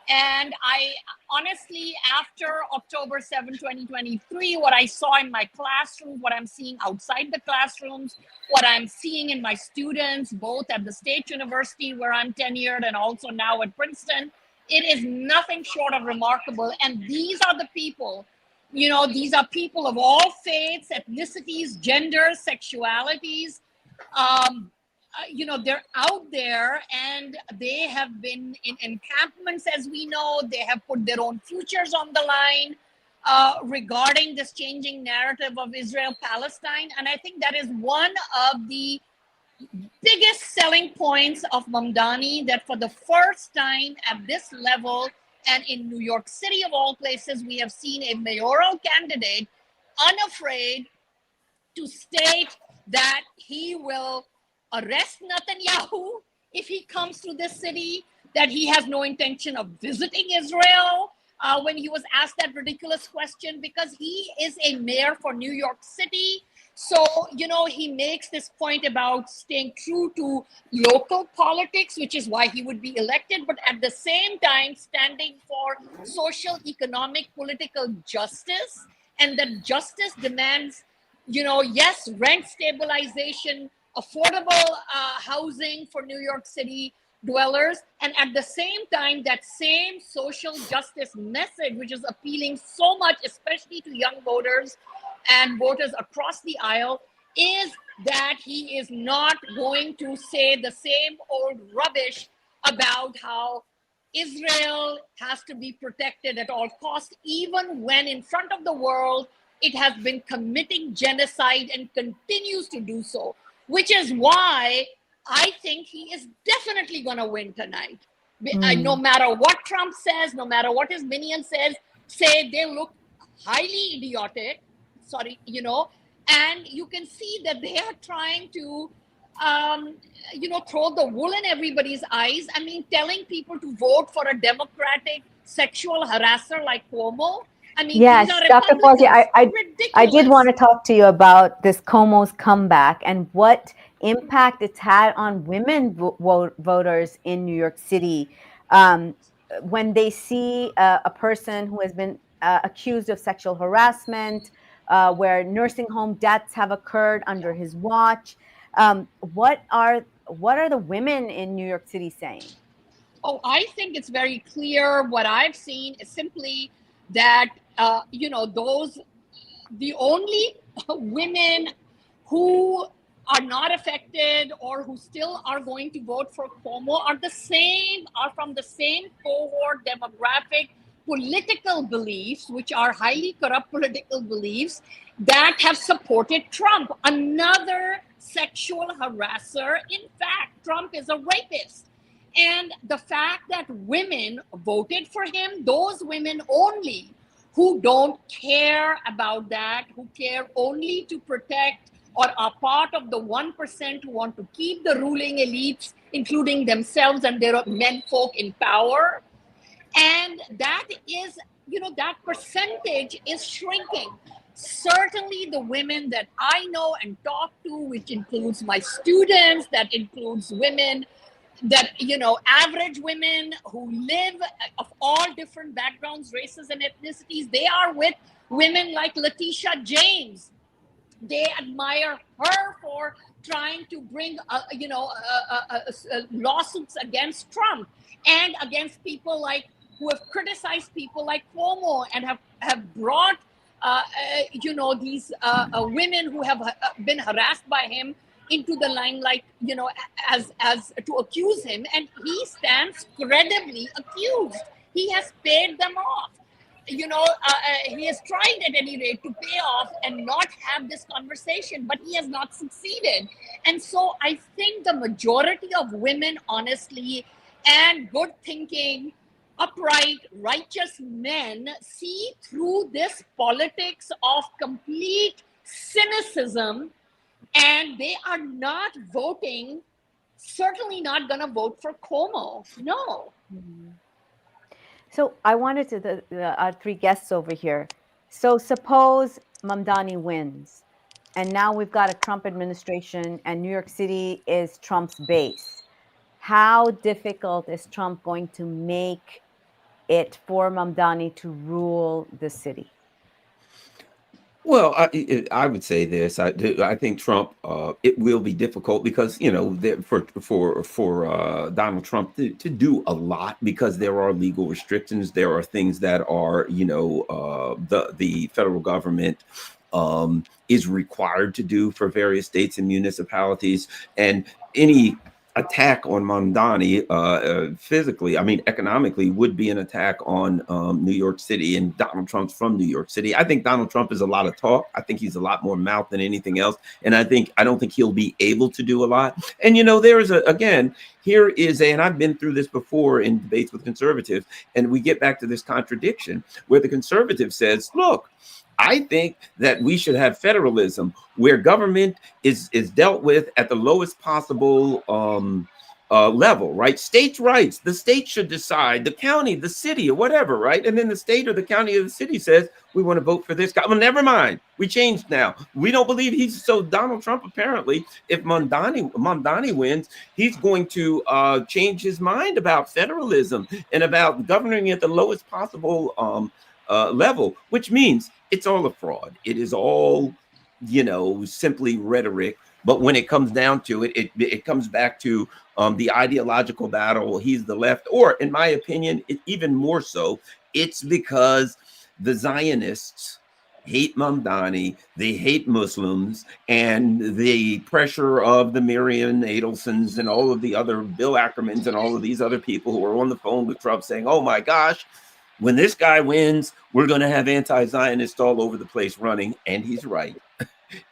And I honestly, after October 7, 2023, what I saw in my classroom, what I'm seeing outside the classrooms, what I'm seeing in my students, both at the State University where I'm tenured and also now at Princeton, it is nothing short of remarkable. And these are the people, you know, these are people of all faiths, ethnicities, genders, sexualities. You know, they're out there, and they have been in encampments, as we know. They have put their own futures on the line regarding this changing narrative of Israel-Palestine. And I think that is one of the biggest selling points of Mamdani, that for the first time at this level, and in New York City of all places, we have seen a mayoral candidate unafraid to state that he will arrest Netanyahu if he comes to this city, that he has no intention of visiting Israel. When he was asked that ridiculous question, because he is a mayor for New York City. So, you know, he makes this point about staying true to local politics, which is why he would be elected, but at the same time standing for social, economic, political justice. And that justice demands, you know, yes, rent stabilization, affordable housing for New York City dwellers, and at the same time, that same social justice message, which is appealing so much, especially to young voters and voters across the aisle, is that he is not going to say the same old rubbish about how Israel has to be protected at all costs, even when in front of the world, it has been committing genocide and continues to do so. which is why I think he is definitely going to win tonight. No matter what Trump says, no matter what his minions say they look highly idiotic. Sorry, and you can see that they are trying to, throw the wool in everybody's eyes. I mean, telling people to vote for a Democratic sexual harasser like Cuomo. I mean, yes, these are Dr. Fauci, I did want to talk to you about this Cuomo's comeback and what impact it's had on women voters in New York City when they see a person who has been accused of sexual harassment, where nursing home deaths have occurred under his watch. What are the women in New York City saying? Oh, I think it's very clear. What I've seen is simply that, the only women who are not affected or who still are going to vote for Cuomo are from the same cohort, demographic, political beliefs, which are highly corrupt political beliefs that have supported Trump, another sexual harasser. In fact, Trump is a rapist. And the fact that women voted for him, those women only who don't care about that, who care only to protect or are part of the 1% who want to keep the ruling elites, including themselves and their menfolk in power. And that is, that percentage is shrinking. Certainly the women that I know and talk to, which includes my students, that includes women that, average women who live of all different backgrounds, races, and ethnicities, they are with women like Letitia James. They admire her for trying to bring, lawsuits against Trump and against people who have criticized people like Cuomo and have brought, these women who have been harassed by him into the limelight, as to accuse him, and he stands credibly accused. He has paid them off. He has tried at any rate to pay off and not have this conversation, but he has not succeeded. And so I think the majority of women, honestly, and good thinking, upright, righteous men see through this politics of complete cynicism, and they are not voting, certainly not going to vote for Cuomo. No. So I wanted to, our three guests over here. So suppose Mamdani wins, and now we've got a Trump administration and New York City is Trump's base. How difficult is Trump going to make it for Mamdani to rule the city? Well, I would say this. I think Trump. It will be difficult because for Donald Trump to do a lot, because there are legal restrictions. There are things that are the federal government is required to do for various states and municipalities, and any attack on Mamdani physically, economically, would be an attack on New York City, and Donald Trump's from New York City. I think Donald Trump is a lot of talk. I think he's a lot more mouth than anything else. And I don't think he'll be able to do a lot. And, there is and I've been through this before in debates with conservatives, and we get back to this contradiction where the conservative says, look, I think that we should have federalism where government is dealt with at the lowest possible level, right? States' rights. The state should decide, the county, the city, or whatever, right? And then the state or the county or the city says, we want to vote for this guy. Well, never mind. We changed now. We don't believe so Donald Trump, apparently, if Mamdani wins, he's going to change his mind about federalism and about governing at the lowest possible level, which means it's all a fraud. It is all, simply rhetoric. But when it comes down to it, it comes back to the ideological battle. He's the left, or in my opinion, even more so, it's because the Zionists hate Mamdani, they hate Muslims, and the pressure of the Miriam Adelsons and all of the other Bill Ackermans and all of these other people who are on the phone with Trump saying, oh my gosh, when this guy wins, we're going to have anti-Zionists all over the place running. And he's right.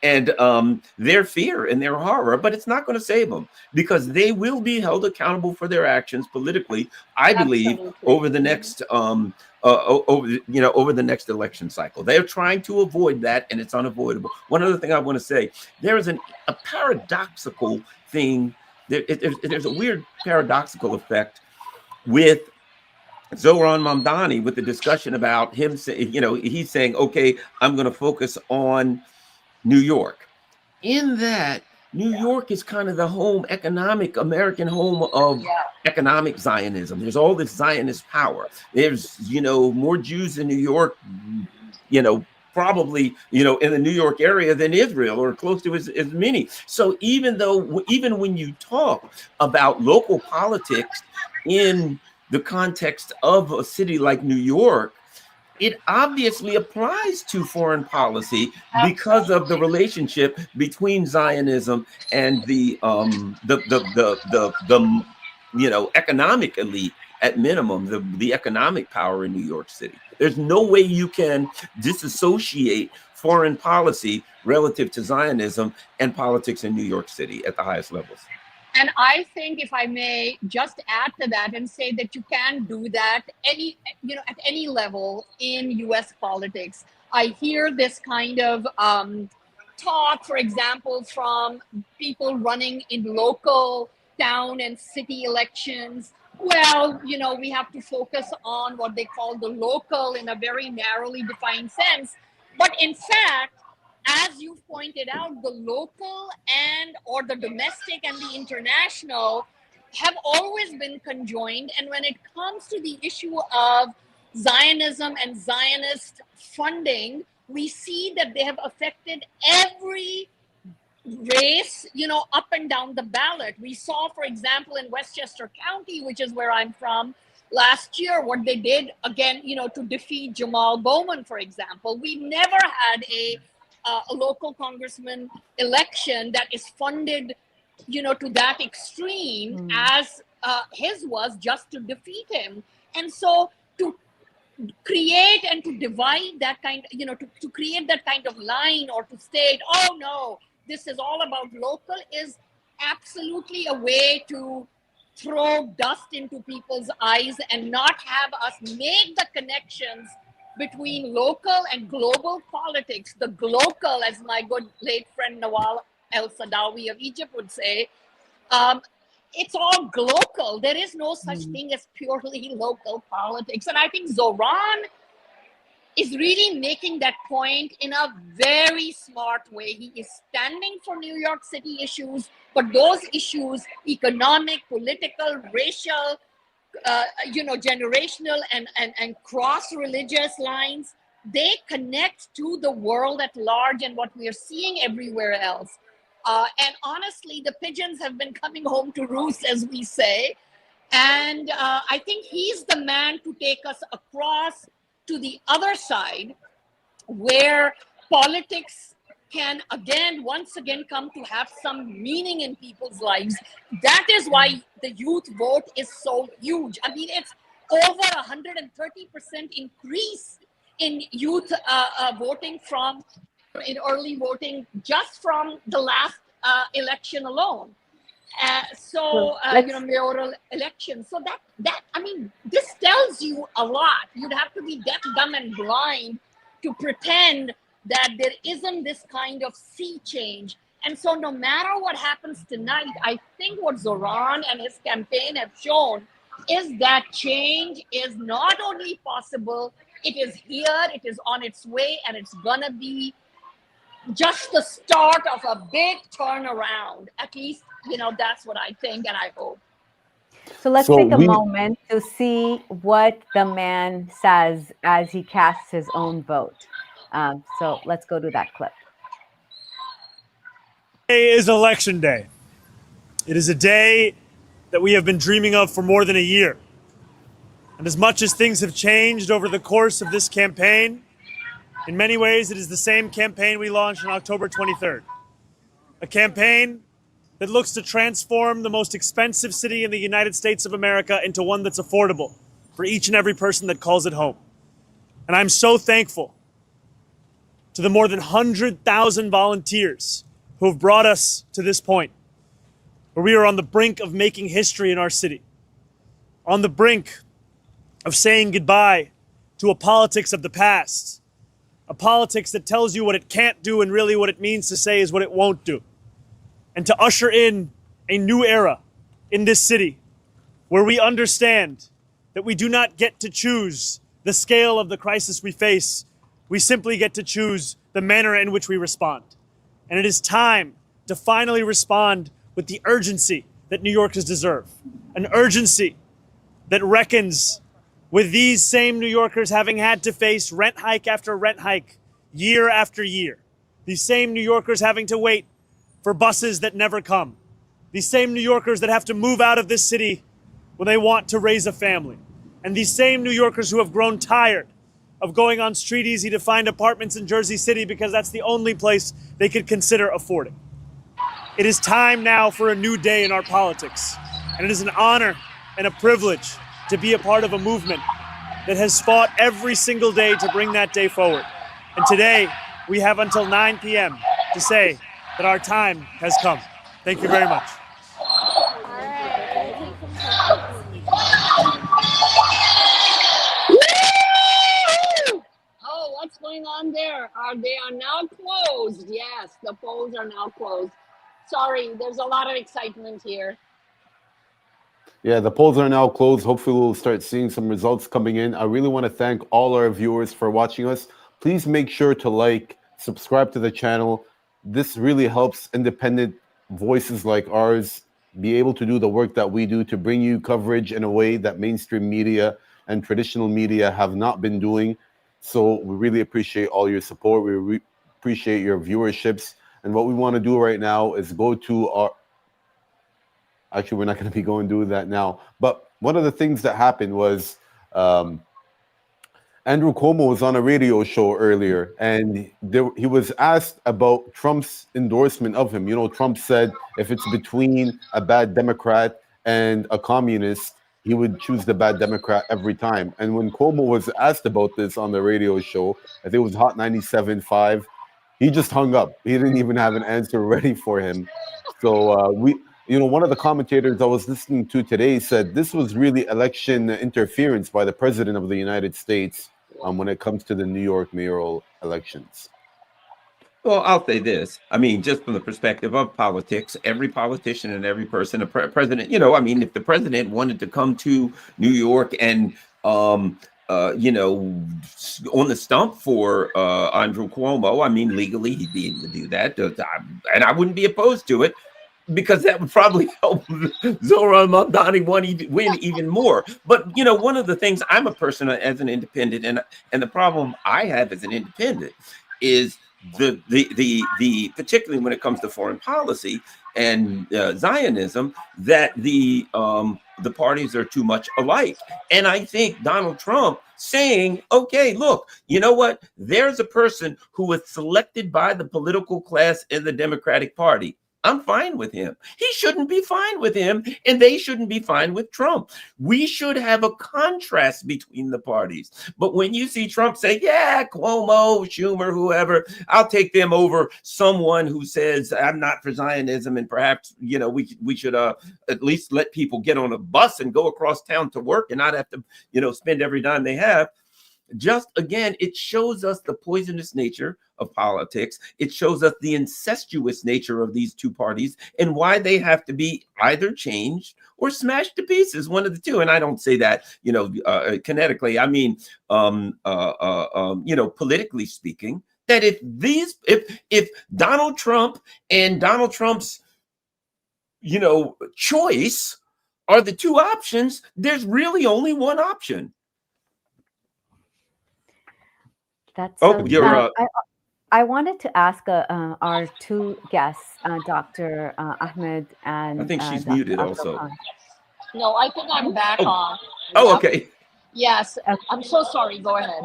and their fear and their horror, but it's not going to save them because they will be held accountable for their actions politically, I believe, over the next over the next election cycle. They're trying to avoid that, and it's unavoidable. One other thing I want to say: there is a paradoxical thing. There's a weird paradoxical effect with Zohran Mamdani with the discussion about him saying, he's saying, okay, I'm going to focus on New York. In that, New York is kind of the American home of economic Zionism. There's all this Zionist power. There's, more Jews in New York, probably, in the New York area than Israel, or close to as many. So even when you talk about local politics in the context of a city like New York, it obviously applies to foreign policy because of the relationship between Zionism and the economic elite, at minimum, the economic power in New York City. There's no way you can disassociate foreign policy relative to Zionism and politics in New York City at the highest levels. And I think, if I may just add to that and say that you can do that at any level in US politics. I hear this kind of talk, for example, from people running in local town and city elections. Well, we have to focus on what they call the local in a very narrowly defined sense. But in fact, as you pointed out, the local or the domestic and the international have always been conjoined. And when it comes to the issue of Zionism and Zionist funding, we see that they have affected every race, up and down the ballot. We saw, for example, in Westchester County, which is where I'm from, last year, what they did again, to defeat Jamal Bowman, for example. We never had a local congressman election that is funded, to that extreme as his was, just to defeat him. And so to create and to divide that kind, to create that kind of line, or to state, oh no, this is all about local, is absolutely a way to throw dust into people's eyes and not have us make the connections between local and global politics. The glocal, as my good late friend Nawal El-Sadawi of Egypt would say, it's all glocal. There is no such thing as purely local politics. And I think Zohran is really making that point in a very smart way. He is standing for New York City issues, but those issues, economic, political, racial, generational and cross-religious lines, they connect to the world at large and what we are seeing everywhere else. And honestly, the pigeons have been coming home to roost, as we say. And I think he's the man to take us across to the other side, where politics can once again come to have some meaning in people's lives. That is why the youth vote is so huge. I mean, it's over 130% increase in youth voting in early voting just from the last election alone. Mayoral election. So that I mean, this tells you a lot. You'd have to be deaf, dumb, and blind to pretend that there isn't this kind of sea change. And so no matter what happens tonight, I think what Zohran and his campaign have shown is that change is not only possible, it is here, it is on its way, and it's gonna be just the start of a big turnaround. At least, that's what I think and I hope. So let's take a moment to see what the man says as he casts his own vote. So let's go to that clip. Today is Election Day. It is a day that we have been dreaming of for more than a year. And as much as things have changed over the course of this campaign, in many ways it is the same campaign we launched on October 23rd. A campaign that looks to transform the most expensive city in the United States of America into one that's affordable for each and every person that calls it home. And I'm so thankful to the more than 100,000 volunteers who have brought us to this point, where we are on the brink of making history in our city, on the brink of saying goodbye to a politics of the past, a politics that tells you what it can't do and really what it means to say is what it won't do, and to usher in a new era in this city where we understand that we do not get to choose the scale of the crisis we face. We simply get to choose the manner in which we respond. And it is time to finally respond with the urgency that New Yorkers deserve. An urgency that reckons with these same New Yorkers having had to face rent hike after rent hike, year after year. These same New Yorkers having to wait for buses that never come. These same New Yorkers that have to move out of this city when they want to raise a family. And these same New Yorkers who have grown tired of going on Street Easy to find apartments in Jersey City because that's the only place they could consider affording. It is time now for a new day in our politics. And it is an honor and a privilege to be a part of a movement that has fought every single day to bring that day forward. And today, we have until 9 p.m. to say that our time has come. Thank you very much. Oh, what's going on there? They are now closed. Yes, the polls are now closed. Sorry, there's a lot of excitement here. Yeah, the polls are now closed. Hopefully, we'll start seeing some results coming in. I really want to thank all our viewers for watching us. Please make sure to like, subscribe to the channel. This really helps independent voices like ours be able to do the work that we do to bring you coverage in a way that mainstream media and traditional media have not been doing. So we really appreciate all your support. We appreciate your viewerships. And what we want to do right now is go to our... Actually, we're not going to be going to do that now. But one of the things that happened was Andrew Cuomo was on a radio show earlier, and he was asked about Trump's endorsement of him. You know, Trump said if it's between a bad Democrat and a communist, he would choose the bad Democrat every time. And when Cuomo was asked about this on the radio show, I think it was Hot 97.5, he just hung up. He didn't even have an answer ready for him. So one of the commentators I was listening to today said this was really election interference by the president of the United States when it comes to the New York mayoral elections. Well, I'll say this. I mean, just from the perspective of politics, every politician and every person, president, if the president wanted to come to New York and, on the stump for Andrew Cuomo, I mean, legally, he'd be able to do that. And I wouldn't be opposed to it, because that would probably help Zohran Mamdani win even more. But, one of the things, I'm a person as an independent, and the problem I have as an independent is the particularly when it comes to foreign policy and Zionism, that the parties are too much alike. And I think Donald Trump saying, okay, look, you know what? There's a person who was selected by the political class in the Democratic Party. I'm fine with him. He shouldn't be fine with him, and they shouldn't be fine with Trump. We should have a contrast between the parties. But when you see Trump say, yeah, Cuomo, Schumer, whoever, I'll take them over someone who says I'm not for Zionism, and perhaps, we should at least let people get on a bus and go across town to work and not have to, spend every dime they have. Just again, it shows us the poisonous nature of politics. It shows us the incestuous nature of these two parties and why they have to be either changed or smashed to pieces, one of the two. And I don't say that, kinetically. I mean, politically speaking, that if Donald Trump and Donald Trump's, choice are the two options, there's really only one option. That's I wanted to ask our two guests, Dr. Ahmed and I think she's Dr. muted Abdul also. Khan. No, I think I'm back on. Oh, okay. Yes, I'm so sorry. Go ahead.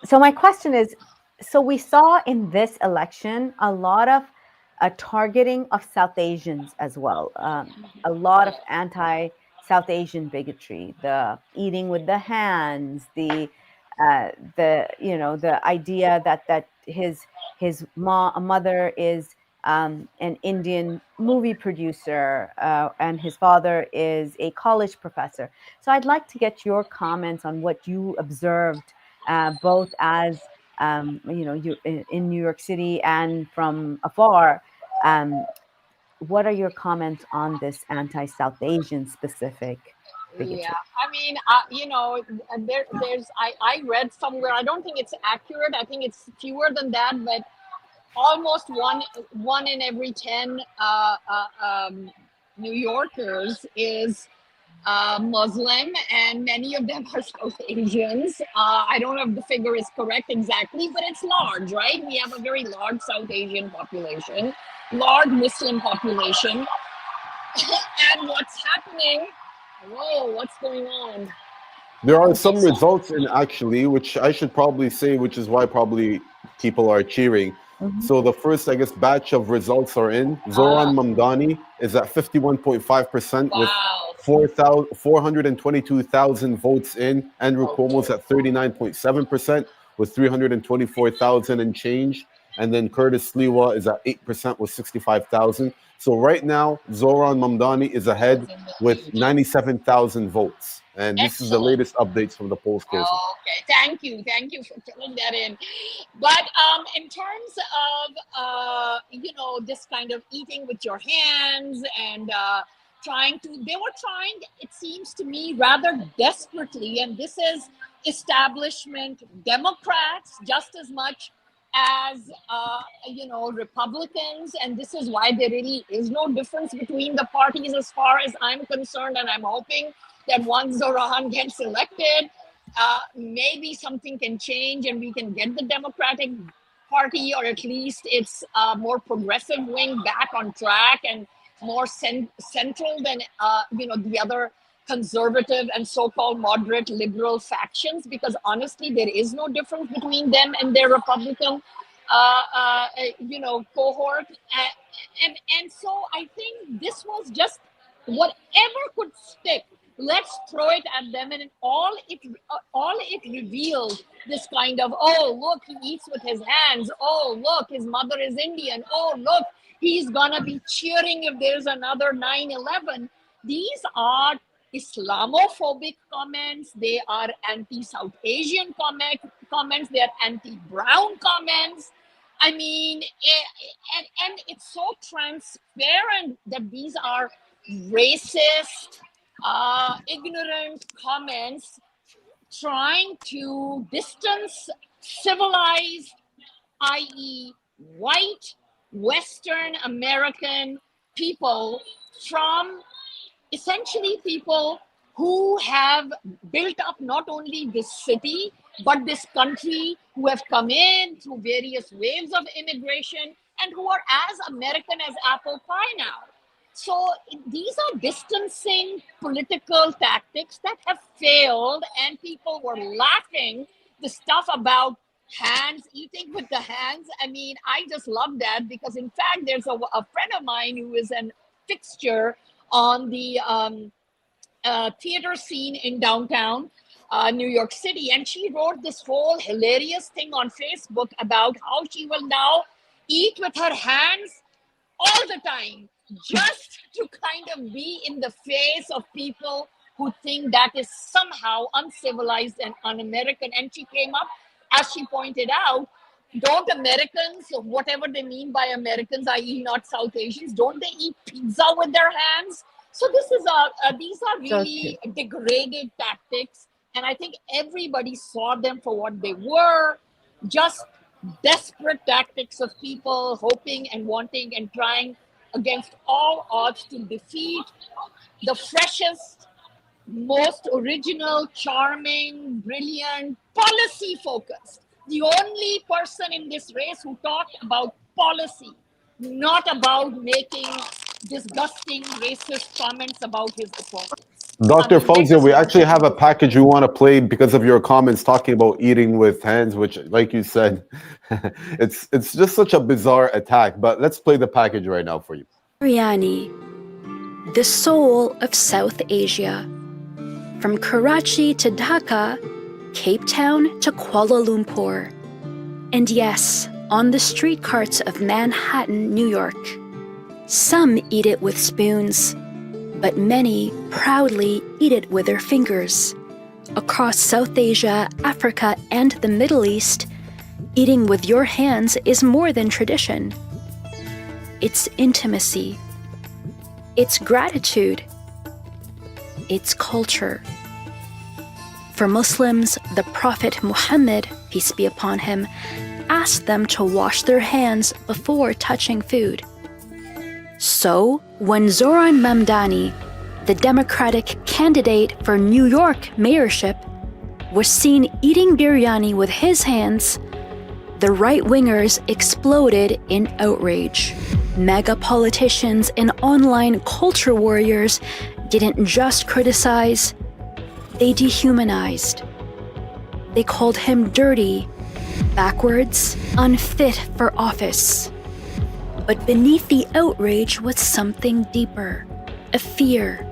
So my question is, so we saw in this election a lot of targeting of South Asians as well, a lot of anti-South Asian bigotry, the eating with the hands, the the idea that his mother is an Indian movie producer, and his father is a college professor. So I'd like to get your comments on what you observed, both as you in New York City and from afar. What are your comments on this anti-South Asian specific bigotry? Yeah, I mean, I read somewhere, I don't think it's accurate, I think it's fewer than that, but almost one in every 10 New Yorkers is Muslim, and many of them are South Asians. I don't know if the figure is correct exactly, but it's large, right? We have a very large South Asian population, large Muslim population. And what's happening? Whoa, what's going on? There are some results in actually, which I should probably say, which is why probably people are cheering. So the first, I guess, batch of results are in. Zohran Mamdani is at 51.5% with 422,000 votes in. Andrew Cuomo's at 39.7% with 324,000 and change. And then Curtis Sliwa is at 8% with 65,000. So right now, Zohran Mamdani is ahead with 97,000 votes. And this is the latest updates from the polls closing. Okay, thank you for filling that in. But in terms of this kind of eating with your hands and they were trying, it seems to me, rather desperately, and this is establishment Democrats just as much as Republicans, and this is why there really is no difference between the parties as far as I'm concerned, and I'm hoping that once Zohran gets elected, maybe something can change and we can get the Democratic Party, or at least its more progressive wing, back on track and more central than the other conservative and so-called moderate liberal factions, because honestly there is no difference between them and their Republican cohort, and so I think this was just whatever could stick, let's throw it at them, and all it revealed this kind of, oh look, he eats with his hands, oh look, his mother is Indian, oh look, he's gonna be cheering if there's another 9/11. These are Islamophobic comments, they are anti-South Asian comments, they are anti-brown comments. I mean, and it's so transparent that these are racist, ignorant comments trying to distance civilized, i.e. white, Western American people from essentially people who have built up not only this city, but this country, who have come in through various waves of immigration and who are as American as apple pie now. So these are distancing political tactics that have failed, and people were laughing. The stuff about hands, eating with the hands, I mean, I just love that, because in fact, there's a friend of mine who is a fixture on the theater scene in downtown New York City. And she wrote this whole hilarious thing on Facebook about how she will now eat with her hands all the time, just to kind of be in the face of people who think that is somehow uncivilized and un-American. And she came up, as she pointed out, don't Americans, whatever they mean by Americans, i.e. not South Asians, don't they eat pizza with their hands? So this is these are really degraded tactics, and I think everybody saw them for what they were, just desperate tactics of people hoping and wanting and trying against all odds to defeat the freshest, most original, charming, brilliant, policy-focused. The only person in this race who talked about policy, not about making disgusting racist comments about his opponents. Dr. Fawzia, we actually have a package we want to play because of your comments talking about eating with hands, which, like you said, it's just such a bizarre attack. But let's play the package right now for you. Biryani, the soul of South Asia. From Karachi to Dhaka, Cape Town to Kuala Lumpur. And yes, on the street carts of Manhattan, New York. Some eat it with spoons, but many proudly eat it with their fingers. Across South Asia, Africa, and the Middle East, eating with your hands is more than tradition. It's intimacy. It's gratitude. It's culture. For Muslims, the Prophet Muhammad, peace be upon him, asked them to wash their hands before touching food. So, when Zohran Mamdani, the Democratic candidate for New York mayorship, was seen eating biryani with his hands, the right-wingers exploded in outrage. Mega politicians and online culture warriors didn't just criticize, they dehumanized. They called him dirty, backwards, unfit for office. But beneath the outrage was something deeper, a fear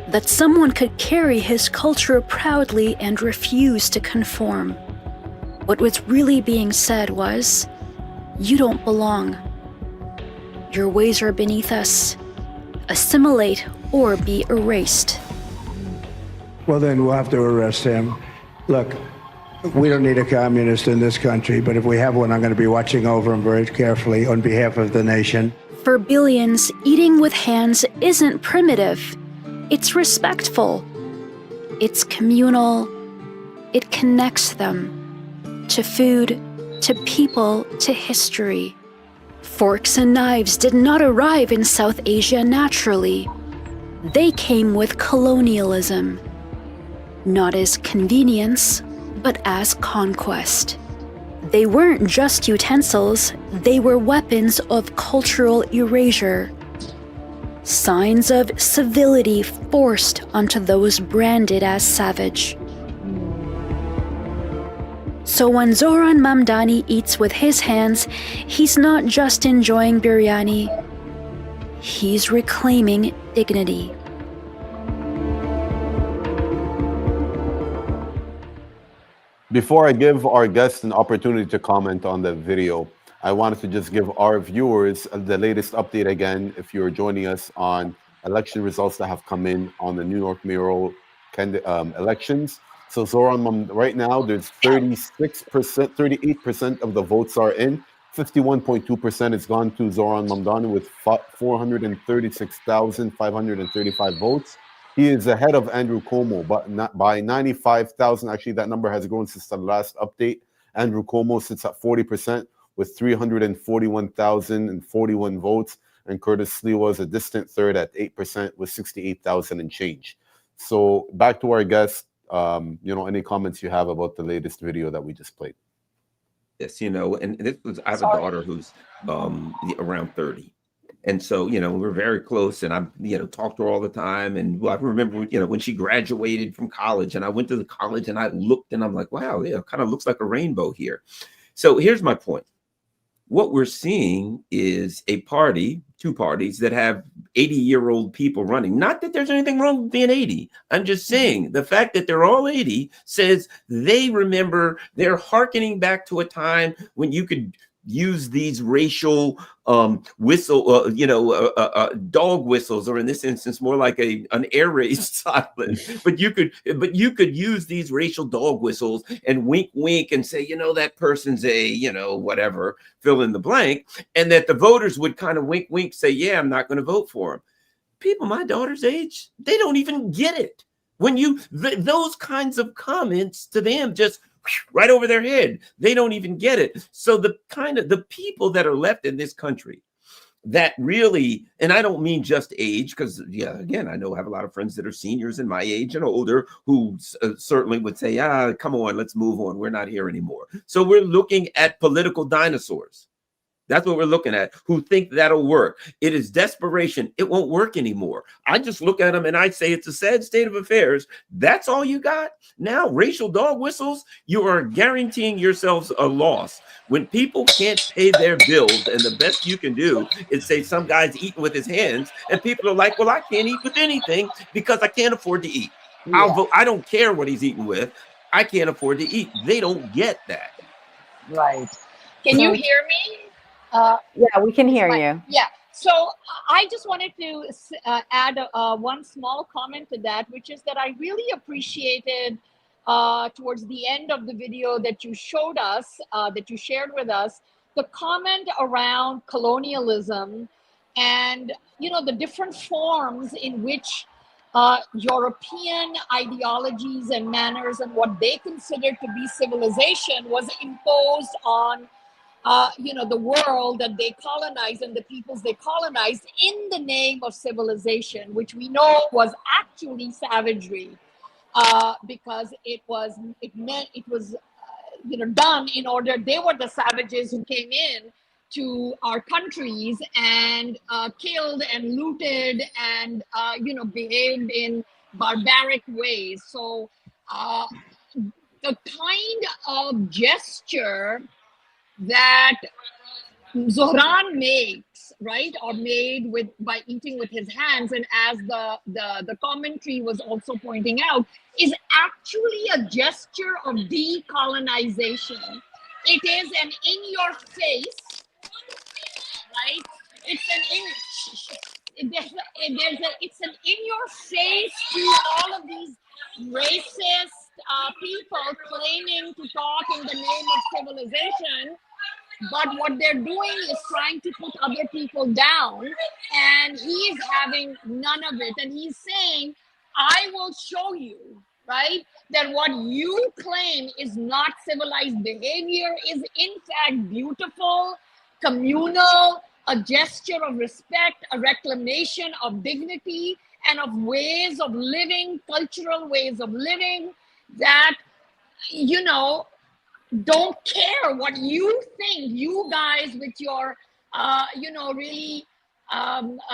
that someone could carry his culture proudly and refuse to conform. What was really being said was, you don't belong. Your ways are beneath us. Assimilate or be erased. Well, then we'll have to arrest him. Look, we don't need a communist in this country, but if we have one, I'm going to be watching over him very carefully on behalf of the nation. For billions, eating with hands isn't primitive. It's respectful. It's communal. It connects them to food, to people, to history. Forks and knives did not arrive in South Asia naturally. They came with colonialism, not as convenience, but as conquest. They weren't just utensils, they were weapons of cultural erasure. Signs of civility forced onto those branded as savage. So when Zohran Mamdani eats with his hands, he's not just enjoying biryani, he's reclaiming dignity. Before I give our guests an opportunity to comment on the video, I wanted to just give our viewers the latest update again. If you're joining us on election results that have come in on the New York mayoral elections. So Zohran, right now there's 36%, 38% of the votes are in. 51.2% has gone to Zohran Mamdani with 436,535 votes. He is ahead of Andrew Cuomo, but not by 95,000. Actually, that number has grown since the last update. Andrew Cuomo sits at 40% with 341,041 votes, and Curtis Sliwa is a distant third at 8% with 68,000 and change. So back to our guest. Any comments you have about the latest video that we just played? Yes, and this was, I have a daughter who's around 30. And so, we're very close, and I, talk to her all the time. And I remember, when she graduated from college, and I went to the college and I looked and I'm like, wow, yeah, it kind of looks like a rainbow here. So here's my point. What we're seeing is two parties that have 80-year-old people running. Not that there's anything wrong with being 80. I'm just saying the fact that they're all 80 says they remember, they're hearkening back to a time when you could use these racial dog whistles, or in this instance more like an air raid silence. But you could use these racial dog whistles and wink and say, that person's a whatever, fill in the blank, and that the voters would kind of wink say, yeah, I'm not going to vote for him. People my daughter's age, they don't even get it. When those kinds of comments to them just right over their head. They don't even get it. So the people that are left in this country that really, and I don't mean just age, because again, I have a lot of friends that are seniors in my age and older who certainly would say, come on, let's move on. We're not here anymore. So we're looking at political dinosaurs. That's what we're looking at, who think that'll work. It is desperation. It won't work anymore. I just look at them and I say, it's a sad state of affairs. That's all you got? Now, racial dog whistles, you are guaranteeing yourselves a loss. When people can't pay their bills, and the best you can do is say some guy's eating with his hands, and people are like, well, I can't eat with anything because I can't afford to eat. I'll vote. I don't care what he's eating with. I can't afford to eat. They don't get that. Right. Can you hear me? Yeah, we can hear you. Yeah. So I just wanted to add one small comment to that, which is that I really appreciated towards the end of the video that you showed us, that you shared with us, the comment around colonialism and, you know, the different forms in which European ideologies and manners and what they considered to be civilization was imposed on you know, the world that they colonized and the peoples they colonized in the name of civilization, which we know was actually savagery, because it was you know, done in order. They were the savages who came in to our countries and killed and looted and you know, behaved in barbaric ways. So the kind of gesture that Zohran makes, right, or made with by eating with his hands, and as the commentary was also pointing out, is actually a gesture of decolonization. It is an in your face, right? It's an in your face to all of these racist people claiming to talk in the name of civilization. But what they're doing is trying to put other people down, and he's having none of it. And he's saying, I will show you, right, that what you claim is not civilized behavior is in fact beautiful, communal, a gesture of respect, a reclamation of dignity, and of ways of living, cultural ways of living that, you know, don't care what you think. You guys with your you know, really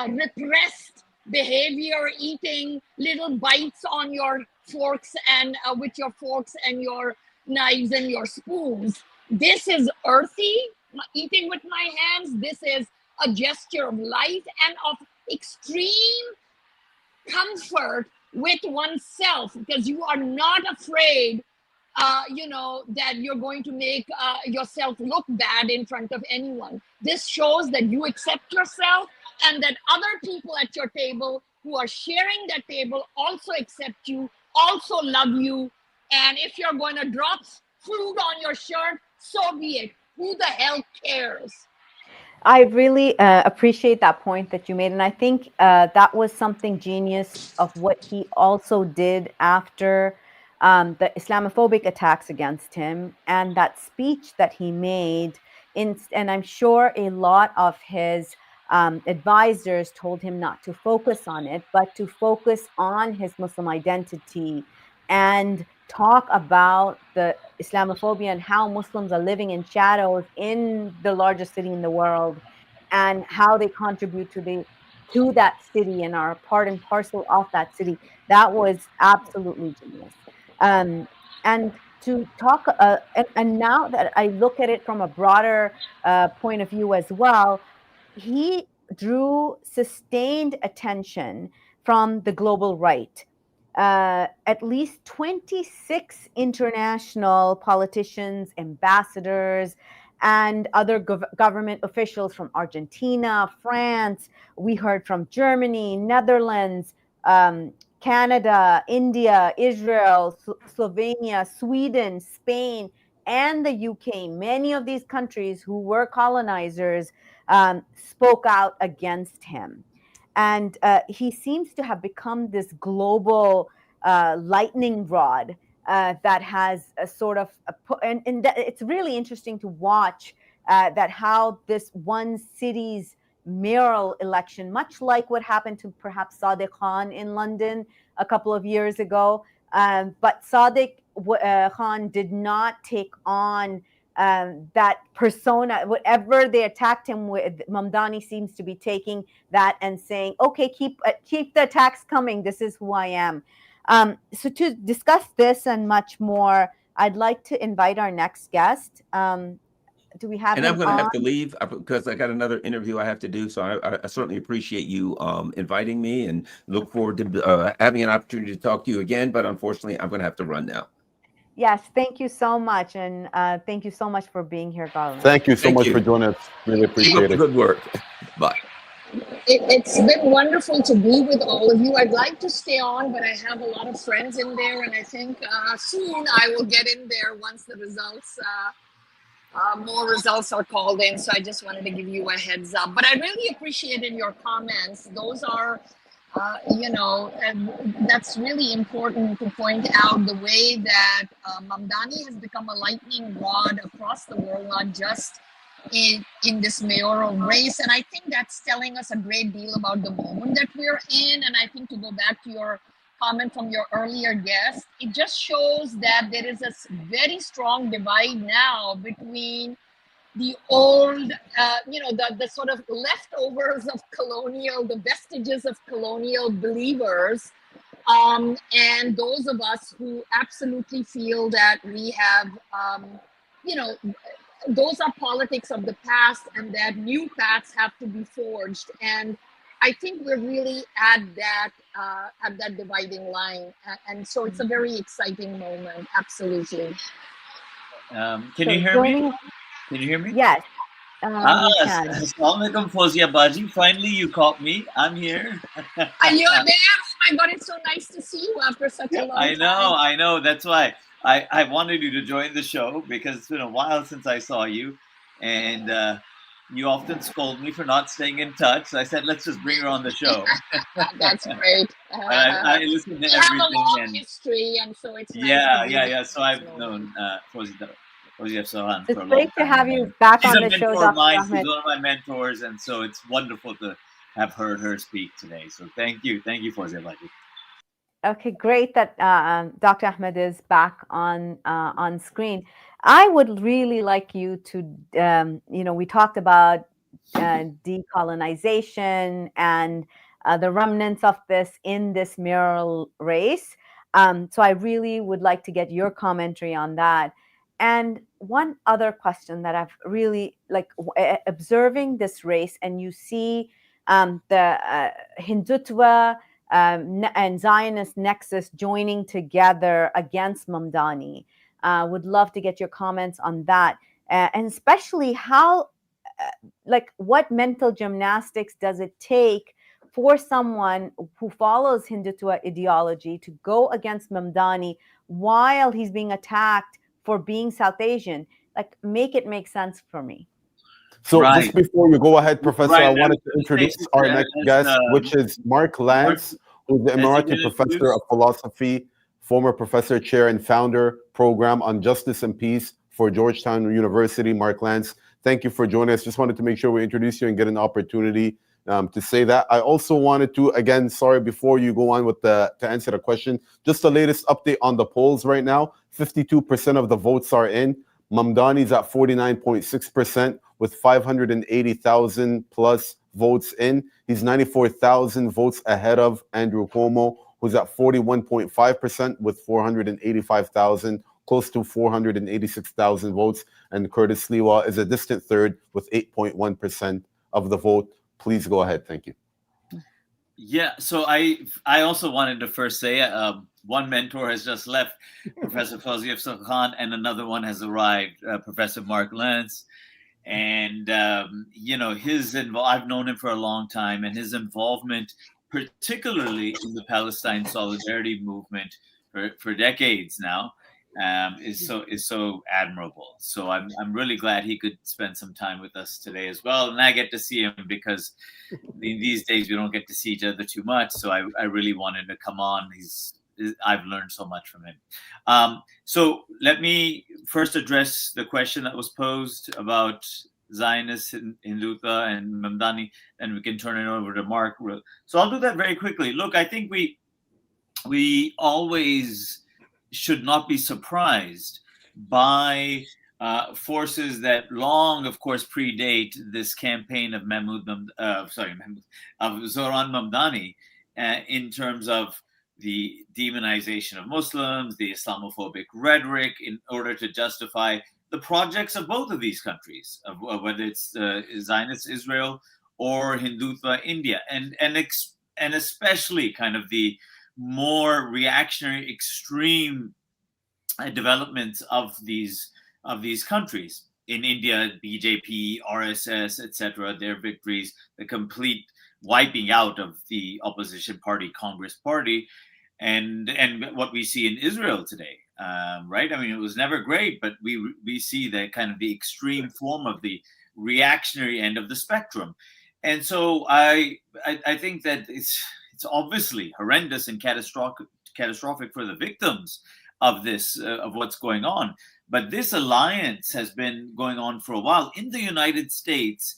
repressed behavior, eating little bites on your forks and with your forks and your knives and your spoons. This is earthy, eating with my hands. This is a gesture of light and of extreme comfort with oneself, because you are not afraid you know, that you're going to make yourself look bad in front of anyone. This shows that you accept yourself and that other people at your table who are sharing that table also accept you, also love you. And if you're going to drop food on your shirt, so be it. Who the hell cares? I really appreciate that point that you made. And I think that was something genius of what he also did after the Islamophobic attacks against him and that speech that he made. And I'm sure a lot of his advisors told him not to focus on it, but to focus on his Muslim identity and talk about the Islamophobia and how Muslims are living in shadows in the largest city in the world and how they contribute to that city and are part and parcel of that city. That was absolutely genius. And to talk, and now that I look at it from a broader point of view as well, he drew sustained attention from the global right. At least 26 international politicians, ambassadors, and other government officials from Argentina, France. We heard from Germany, Netherlands, Canada, India, Israel, Slovenia, Sweden, Spain, and the UK. Many of these countries who were colonizers spoke out against him. And he seems to have become this global lightning rod that has a sort of, and it's really interesting to watch that how this one city's mayoral election, much like what happened to perhaps Sadiq Khan in London a couple of years ago, but Sadiq Khan did not take on that persona. Whatever they attacked him with, Mamdani seems to be taking that and saying, okay, keep the attacks coming. This is who I am. So to discuss this and much more, I'd like to invite our next guest. Do we have and him I'm going to on? have to leave because I got another interview I have to do. So I certainly appreciate you inviting me and look forward to having an opportunity to talk to you again. But unfortunately, I'm going to have to run now. Yes, thank you so much. And thank you so much for being here, Garland. Thank you so Thank much you. for joining us. Really Keep appreciate up the it. good work. Bye. It's been wonderful to be with all of you. I'd like to stay on, but I have a lot of friends in there, and I think soon I will get in there once the results, more results are called in. So I just wanted to give you a heads up. But I really appreciated your comments. Those are, that's really important to point out the way that Mamdani has become a lightning rod across the world, not just in this mayoral race. And I think that's telling us a great deal about the moment that we're in. And I think, to go back to your comment from your earlier guest, it just shows that there is a very strong divide now between the old, the sort of leftovers of colonial, the vestiges of colonial believers, and those of us who absolutely feel that we have, those are politics of the past, and that new paths have to be forged. And I think we're really at that dividing line, and so it's a very exciting moment. Absolutely. Can you hear me? Can you hear me? Yes, we can. Assalamualaikum, Fozia Baji. Finally, you caught me. I'm here. Are you there? Oh my God, it's so nice to see you after such a long time. I know. That's why I wanted you to join the show, because it's been a while since I saw you, and you often scold me for not staying in touch. So I said, let's just bring her on the show. That's great. I listen to we have everything. a long history, and so it's nice. Yeah. So I've known Fozia Zohran for a long time. It's great to have you back She's on a the show, mentor of Dr. mine. Ahmed. She's one of my mentors, and so it's wonderful to have heard her speak today. So thank you, Fozia Baji. Okay, great that Dr. Ahmed is back on screen. I would really like you to, we talked about decolonization and the remnants of this in this mayoral race. So I really would like to get your commentary on that. And one other question that I've really observing this race, and you see the Hindutva and Zionist nexus joining together against Mamdani. Would love to get your comments on that, and especially how, what mental gymnastics does it take for someone who follows Hindutva ideology to go against Mamdani while he's being attacked for being South Asian? Make it make sense for me. So just before you go ahead, Professor, I wanted to introduce our next guest, which is Mark Lance, who's the Emirati Professor of Philosophy, former Professor, Chair, and Founder Program on Justice and Peace for Georgetown University. Mark Lance, thank you for joining us. Just wanted to make sure we introduce you and get an opportunity to say that. I also wanted to, again, sorry, before you go on with to answer the question, just the latest update on the polls right now. 52% of the votes are in. Mamdani's at 49.6% with 580,000 plus votes in. He's 94,000 votes ahead of Andrew Cuomo, who's at 41.5% with 485,000, close to 486,000 votes. And Curtis Sliwa is a distant third with 8.1% of the vote. Please go ahead. Thank you. Yeah, so I also wanted to first say one mentor has just left, Professor Fozia Zohran, and another one has arrived, Professor Mark Lance. And, I've known him for a long time, and his involvement, particularly in the Palestine Solidarity Movement for decades now, is so admirable. So I'm really glad he could spend some time with us today as well. And I get to see him because in these days we don't get to see each other too much. So I really wanted to come on. I've learned so much from him. So let me first address the question that was posed about Zionists in Hindutva and Mamdani, and we can turn it over to Mark. So I'll do that very quickly. Look, I think we always should not be surprised by forces that long, of course, predate this campaign of Zohran Mamdani in terms of the demonization of Muslims, the Islamophobic rhetoric in order to justify the projects of both of these countries, whether it's Zionist Israel or Hindutva India, and especially kind of the more reactionary, extreme developments of these countries. In India, BJP, RSS, etc., their victories, the complete wiping out of the opposition party, Congress Party, and what we see in Israel today, right? I mean, it was never great, but we see the kind of the extreme form of the reactionary end of the spectrum, and so I think that it's obviously horrendous and catastrophic for the victims of this of what's going on. But this alliance has been going on for a while in the United States.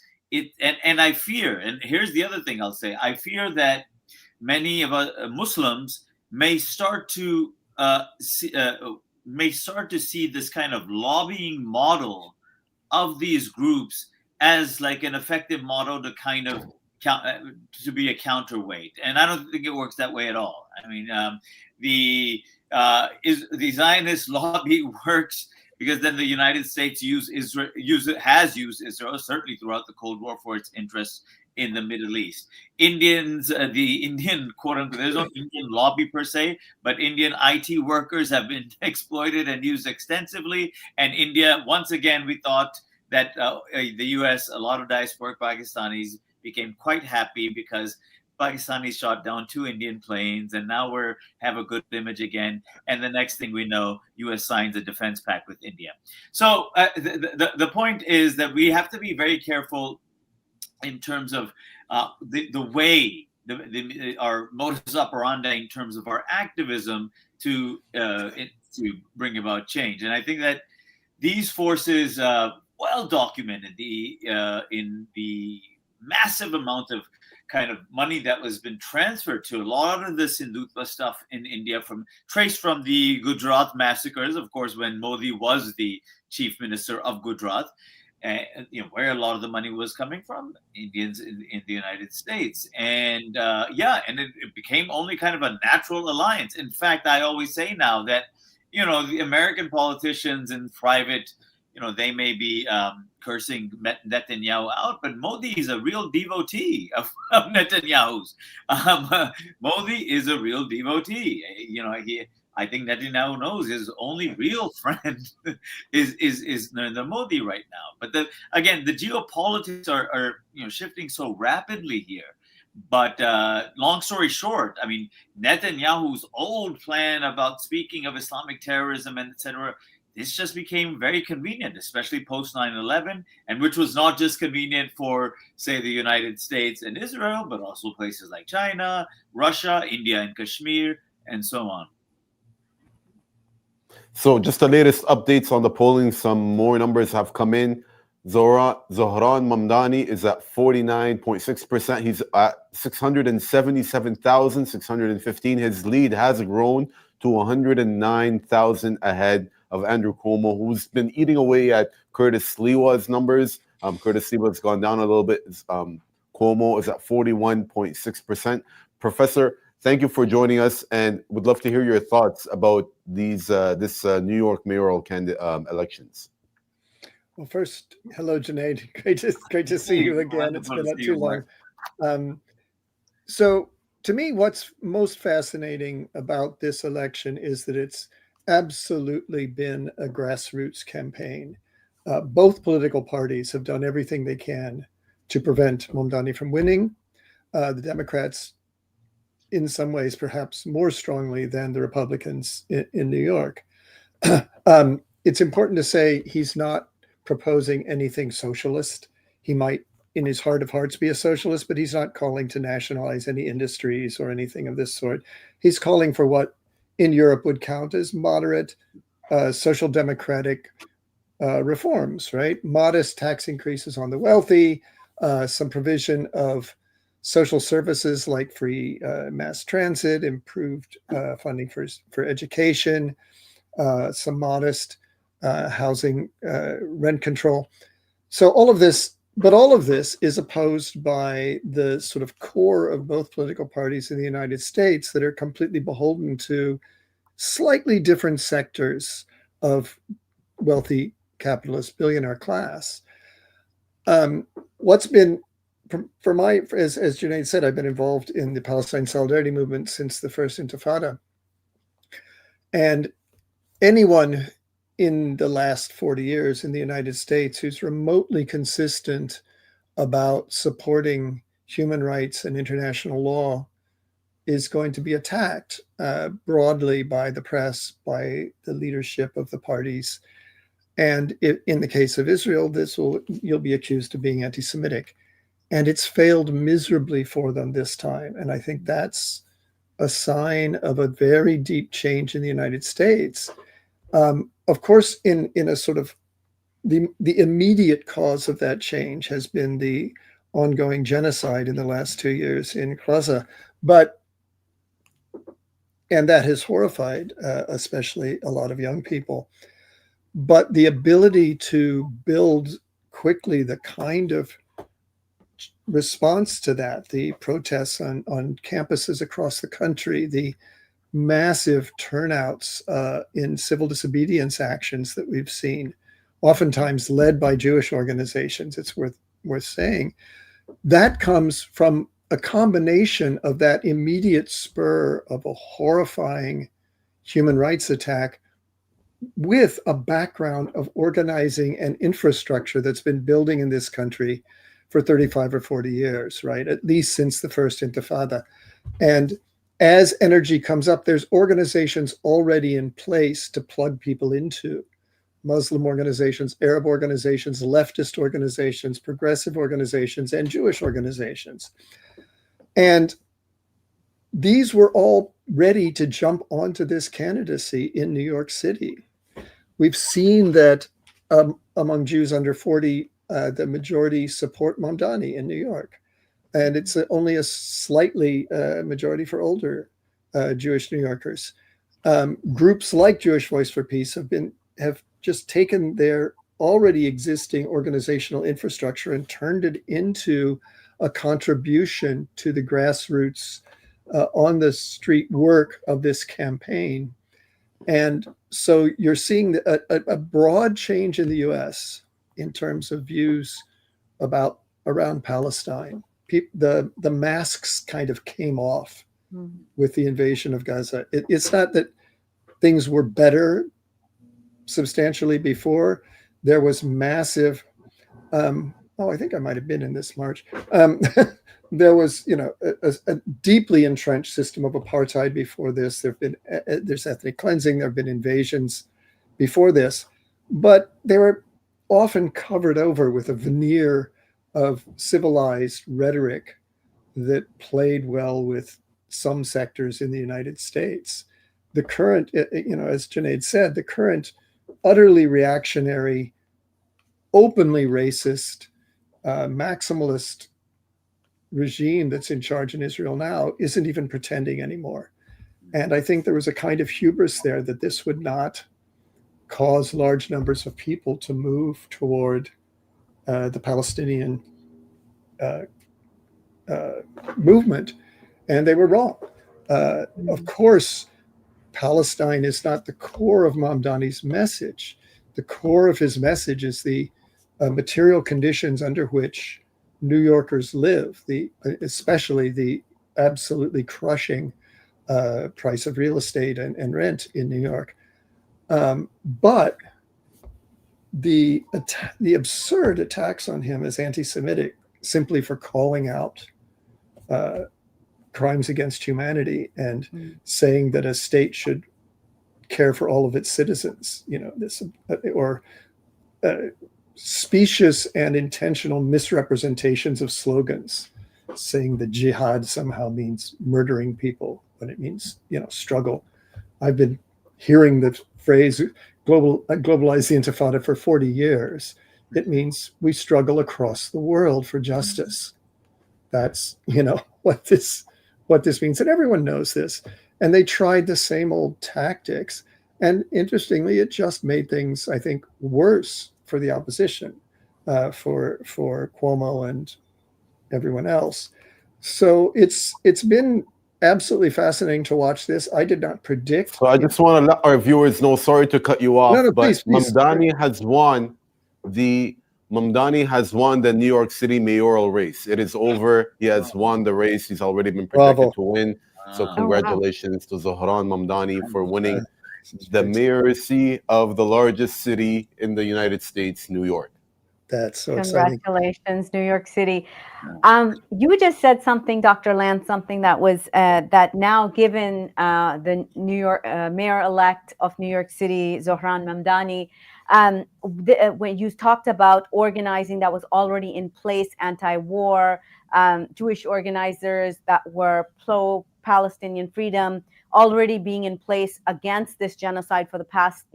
And I fear, and here's the other thing I'll say, I fear that many of us Muslims may start to see this kind of lobbying model of these groups as like an effective model to kind of to be a counterweight. And I don't think it works that way at all. I mean, the Zionist lobby works because then the United States has used Israel, certainly throughout the Cold War, for its interests in the Middle East. Indians, the Indian, quote unquote, there's no Indian lobby per se, but Indian IT workers have been exploited and used extensively. And India, once again, we thought that the US, a lot of diasporic Pakistanis became quite happy because Pakistanis shot down 2 Indian planes, and now we have a good image again. And the next thing we know, U.S. signs a defense pact with India. So the point is that we have to be very careful in terms of the way our modus operandi in terms of our activism to bring about change. And I think that these forces, well documented in the massive amount of kind of money that was been transferred to a lot of this Hindutva stuff in India, traced from the Gujarat massacres, of course, when Modi was the chief minister of Gujarat, where a lot of the money was coming from, Indians in the United States. And and it became only kind of a natural alliance. In fact, I always say now that, the American politicians in private, they may be cursing Netanyahu out, but Modi is a real devotee of Netanyahu's. Modi is a real devotee. I think Netanyahu knows his only real friend is Narendra Modi right now. But again, the geopolitics are shifting so rapidly here. But long story short, I mean, Netanyahu's old plan about speaking of Islamic terrorism and etc., this just became very convenient, especially post 9/11, and which was not just convenient for, say, the United States and Israel, but also places like China, Russia, India and Kashmir, and so on. So just the latest updates on the polling. Some more numbers have come in. Zohran Mamdani is at 49.6%. He's at 677,615. His lead has grown to 109,000 ahead of Andrew Cuomo, who's been eating away at Curtis Sliwa's numbers. Curtis Sliwa has gone down a little bit. Cuomo is at 41.6%. Professor, thank you for joining us, and would love to hear your thoughts about this New York mayoral elections. Well, first, hello, Junaid. Great to see you again. It's been not too long. So, to me, what's most fascinating about this election is that it's absolutely been a grassroots campaign. Both political parties have done everything they can to prevent Mamdani from winning. The Democrats, in some ways, perhaps more strongly than the Republicans in New York. It's important to say he's not proposing anything socialist. He might, in his heart of hearts, be a socialist, but he's not calling to nationalize any industries or anything of this sort. He's calling for what in Europe would count as moderate social democratic reforms, right? Modest tax increases on the wealthy, some provision of social services like free mass transit, improved funding for education, some modest housing rent control. So all of this is opposed by the sort of core of both political parties in the United States that are completely beholden to slightly different sectors of wealthy capitalist billionaire class. What's been, as Junaid said, I've been involved in the Palestine Solidarity Movement since the first Intifada. And anyone in the last 40 years in the United States who's remotely consistent about supporting human rights and international law is going to be attacked broadly by the press, by the leadership of the parties. And in the case of Israel, you'll be accused of being anti-Semitic. And it's failed miserably for them this time. And I think that's a sign of a very deep change in the United States. Of course, in a sort of the immediate cause of that change has been the ongoing genocide in the last 2 years in Gaza, and that has horrified especially a lot of young people. But the ability to build quickly the kind of response to that, the protests on campuses across the country, the massive turnouts in civil disobedience actions that we've seen, oftentimes led by Jewish organizations, it's worth saying, that comes from a combination of that immediate spur of a horrifying human rights attack with a background of organizing an infrastructure that's been building in this country for 35 or 40 years, right? At least since the first Intifada. And as energy comes up, there's organizations already in place to plug people into. Muslim organizations, Arab organizations, leftist organizations, progressive organizations, and Jewish organizations. And these were all ready to jump onto this candidacy in New York City. We've seen that among Jews under 40, the majority support Mamdani in New York. And it's only a slightly majority for older Jewish New Yorkers. Groups like Jewish Voice for Peace have just taken their already existing organizational infrastructure and turned it into a contribution to the grassroots on the street work of this campaign. And so you're seeing a broad change in the US in terms of views around Palestine. The masks kind of came off with the invasion of Gaza. It's not that things were better substantially before. There was massive, I think I might have been in this march. There was, a deeply entrenched system of apartheid before this. There's ethnic cleansing. There have been invasions before this, but they were often covered over with a veneer of civilized rhetoric that played well with some sectors in the United States. The current, as Junaid said, the current utterly reactionary, openly racist, maximalist regime that's in charge in Israel now isn't even pretending anymore. And I think there was a kind of hubris there that this would not cause large numbers of people to move toward the Palestinian movement. And they were wrong. Of course, Palestine is not the core of Mamdani's message. The core of his message is the material conditions under which New Yorkers live, especially the absolutely crushing price of real estate and rent in New York. But the absurd attacks on him as anti-Semitic simply for calling out crimes against humanity and saying that a state should care for all of its citizens, specious and intentional misrepresentations of slogans, saying that jihad somehow means murdering people when it means, struggle. I've been hearing the phrase globalize the Intifada for 40 years. It means we struggle across the world for justice. That's, what this means. And everyone knows this. And they tried the same old tactics. And interestingly, it just made things, I think, worse for the opposition, for Cuomo and everyone else. So it's been absolutely fascinating to watch this. I did not predict. So I just want to let our viewers know, sorry to cut you off, No, but please. Mamdani has won the New York City mayoral race. It is over. He has won the race. He's already been predicted to win. So congratulations to Zohran Mamdani for winning the mayorcy of the largest city in the United States, New York. That's so exciting. Congratulations, New York City. You just said something, Dr. Land, something that was that now given the New York mayor-elect of New York City, Zohran Mamdani, when you talked about organizing that was already in place, anti-war, Jewish organizers that were pro-Palestinian freedom already being in place against this genocide for the past,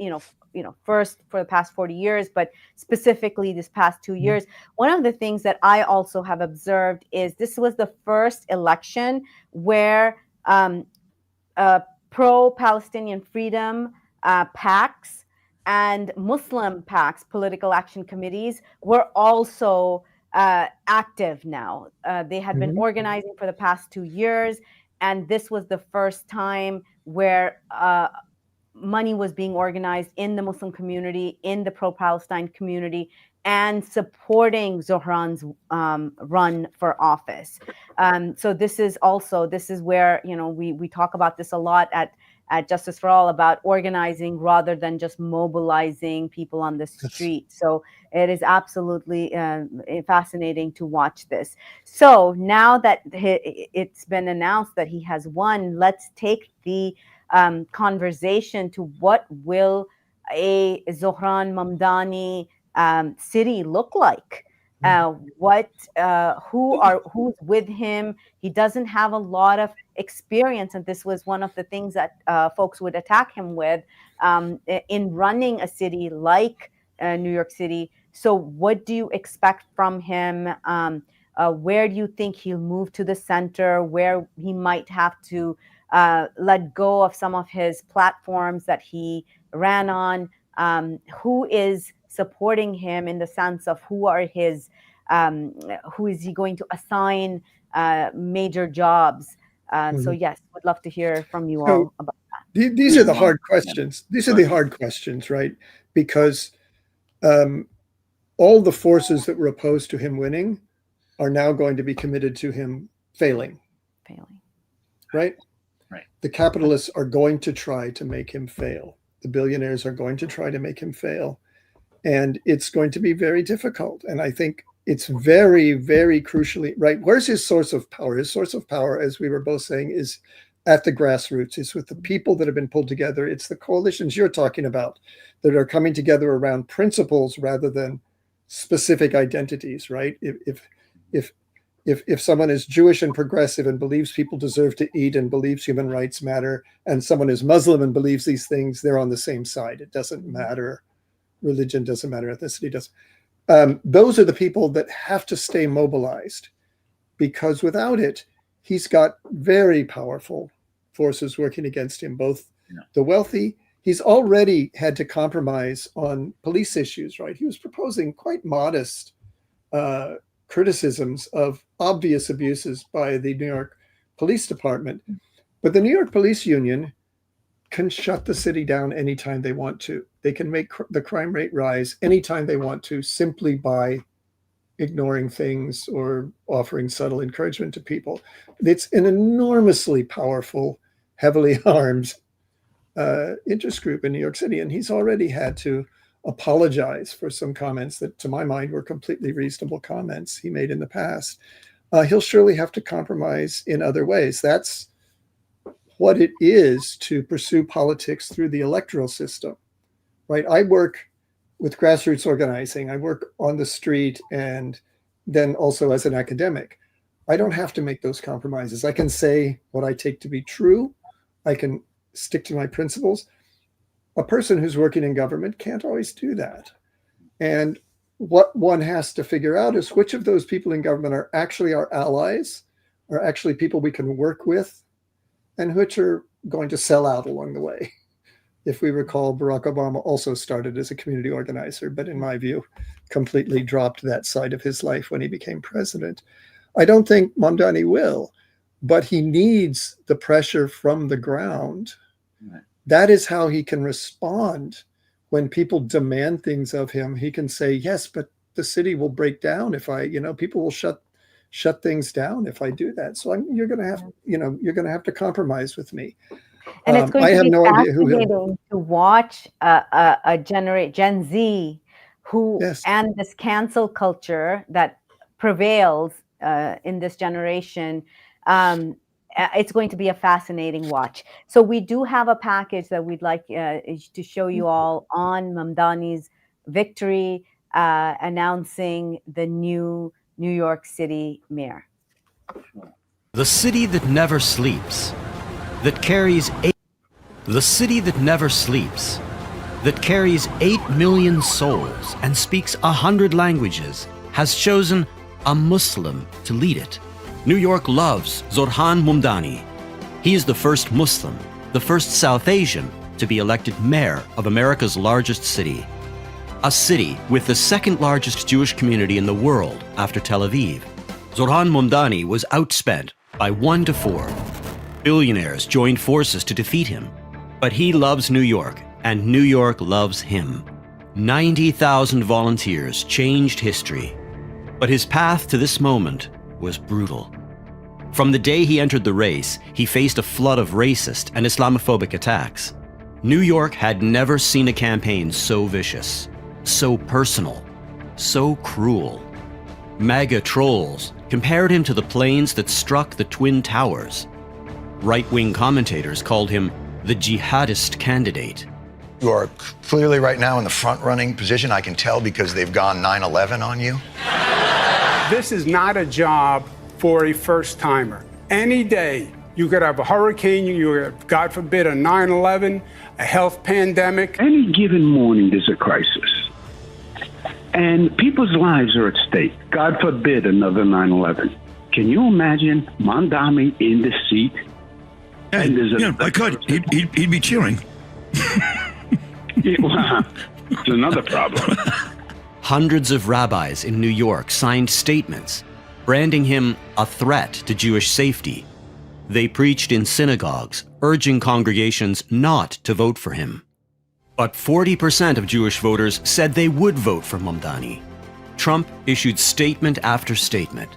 first for the past 40 years, but specifically this past 2 years. One of the things that I also have observed is this was the first election where pro-Palestinian freedom PACs and Muslim PACs, political action committees, were also active now. They had been organizing for the past 2 years, and this was the first time where money was being organized in the Muslim community, in the pro-Palestine community, and supporting Zohran's run for office. So this is where, we talk about this a lot at Justice for All, about organizing rather than just mobilizing people on the street. So it is absolutely fascinating to watch this. So now that it's been announced that he has won, let's take the conversation to what will a Zohran Mamdani city look like? Who's with him? He doesn't have a lot of experience, and this was one of the things that folks would attack him with in running a city like New York City. So what do you expect from him? Where do you think he'll move to the center, where he might have to let go of some of his platforms that he ran on? Who is supporting him in the sense of who is he going to assign major jobs? So yes, would love to hear from you all about that. These are the hard questions. These are the hard questions, right? Because all the forces that were opposed to him winning are now going to be committed to him failing. Right? Right. The capitalists are going to try to make him fail. The billionaires are going to try to make him fail. And it's going to be very difficult. And I think it's very, very crucially, right? Where's his source of power? His source of power, as we were both saying, is at the grassroots. It's with the people that have been pulled together. It's the coalitions you're talking about that are coming together around principles rather than specific identities, right? If someone is Jewish and progressive and believes people deserve to eat and believes human rights matter, and someone is Muslim and believes these things, they're on the same side. It doesn't matter. Religion doesn't matter. Ethnicity doesn't. Those are the people that have to stay mobilized, because without it, he's got very powerful forces working against him, both the wealthy. He's already had to compromise on police issues, right? He was proposing quite modest criticisms of obvious abuses by the New York Police Department. But the New York Police Union can shut the city down anytime they want to. They can make the crime rate rise anytime they want to, simply by ignoring things or offering subtle encouragement to people. It's an enormously powerful, heavily armed interest group in New York City. And he's already had to apologize for some comments that, to my mind, were completely reasonable comments he made in the past. He'll surely have to compromise in other ways. That's what it is to pursue politics through the electoral system, right? I work with grassroots organizing. I work on the street and then also as an academic. I don't have to make those compromises. I can say what I take to be true. I can stick to my principles. A person who's working in government can't always do that. And what one has to figure out is which of those people in government are actually our allies, are actually people we can work with, and which are going to sell out along the way. If we recall, Barack Obama also started as a community organizer, but in my view, completely dropped that side of his life when he became president. I don't think Mamdani will, but he needs the pressure from the ground. Right. That is how he can respond when people demand things of him. He can say, yes, but the city will break down if I, people will shut things down if I do that. So you're going to have to compromise with me. And it's going I to have be no idea who he'll. fascinating to watch Gen Z who Yes. and this cancel culture that prevails in this generation. It's going to be a fascinating watch. So we do have a package that we'd like to show you all on Mamdani's victory, announcing the new New York City mayor. The city that never sleeps, that carries the city that never sleeps, that carries 8 million souls and speaks 100 languages, has chosen a Muslim to lead it. New York loves Zohran Mamdani. He is the first Muslim, the first South Asian to be elected mayor of America's largest city. A city with the second largest Jewish community in the world after Tel Aviv. Zohran Mamdani was outspent by 1 to 4. Billionaires joined forces to defeat him. But he loves New York, and New York loves him. 90,000 volunteers changed history. But his path to this moment was brutal. From the day he entered the race, he faced a flood of racist and Islamophobic attacks. New York had never seen a campaign so vicious, so personal, so cruel. MAGA trolls compared him to the planes that struck the Twin Towers. Right-wing commentators called him the jihadist candidate. You are clearly right now in the front-running position. I can tell because they've gone 9/11 on you. This is not a job for a first-timer. Any day, you could have a hurricane, you have, God forbid, a 9/11, a health pandemic. Any given morning, there's a crisis. And people's lives are at stake. God forbid another 9/11. Can you imagine Mamdani in the seat? Yeah, I could. He'd be cheering. Well, it's another problem. Hundreds of rabbis in New York signed statements branding him a threat to Jewish safety. They preached in synagogues, urging congregations not to vote for him. But 40% of Jewish voters said they would vote for Mamdani. Trump issued statement after statement,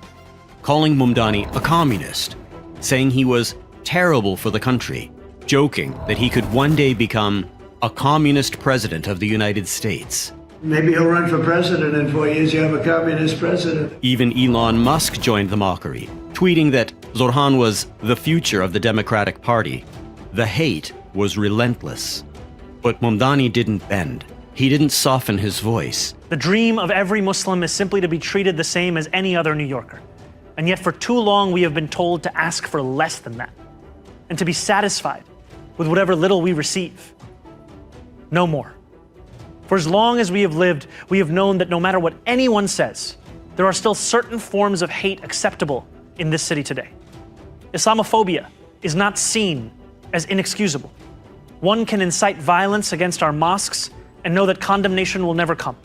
calling Mamdani a communist, saying he was terrible for the country, joking that he could one day become a communist president of the United States. Maybe he'll run for president in 4 years. You have a communist president. Even Elon Musk joined the mockery, tweeting that Zohran was the future of the Democratic Party. The hate was relentless. But Mamdani didn't bend. He didn't soften his voice. The dream of every Muslim is simply to be treated the same as any other New Yorker. And yet for too long we have been told to ask for less than that, and to be satisfied with whatever little we receive. No more. For as long as we have lived, we have known that no matter what anyone says, there are still certain forms of hate acceptable in this city today. Islamophobia is not seen as inexcusable. One can incite violence against our mosques and know that condemnation will never come.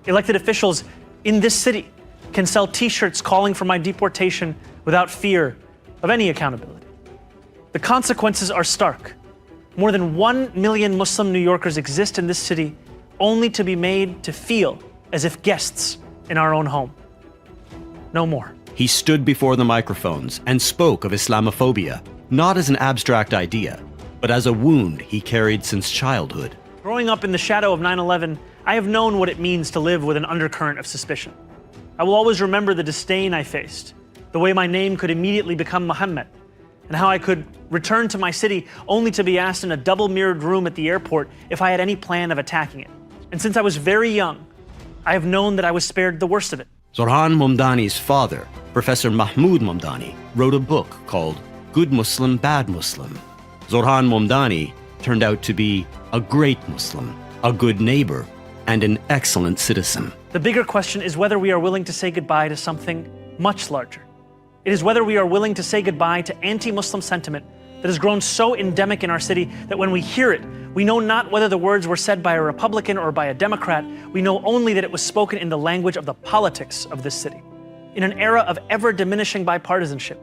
Elected officials in this city can sell t-shirts calling for my deportation without fear of any accountability. The consequences are stark. More than 1 million Muslim New Yorkers exist in this city only to be made to feel as if guests in our own home. No more. He stood before the microphones and spoke of Islamophobia, not as an abstract idea, but as a wound he carried since childhood. Growing up in the shadow of 9/11, I have known what it means to live with an undercurrent of suspicion. I will always remember the disdain I faced, the way my name could immediately become Muhammad, and how I could return to my city only to be asked in a double-mirrored room at the airport if I had any plan of attacking it. And since I was very young, I have known that I was spared the worst of it. Zohran Mamdani's father, Professor Mahmoud Mamdani, wrote a book called Good Muslim, Bad Muslim. Zohran Mamdani turned out to be a great Muslim, a good neighbor, and an excellent citizen. The bigger question is whether we are willing to say goodbye to something much larger. It is whether we are willing to say goodbye to anti-Muslim sentiment that has grown so endemic in our city that when we hear it, we know not whether the words were said by a Republican or by a Democrat. We know only that it was spoken in the language of the politics of this city. In an era of ever-diminishing bipartisanship,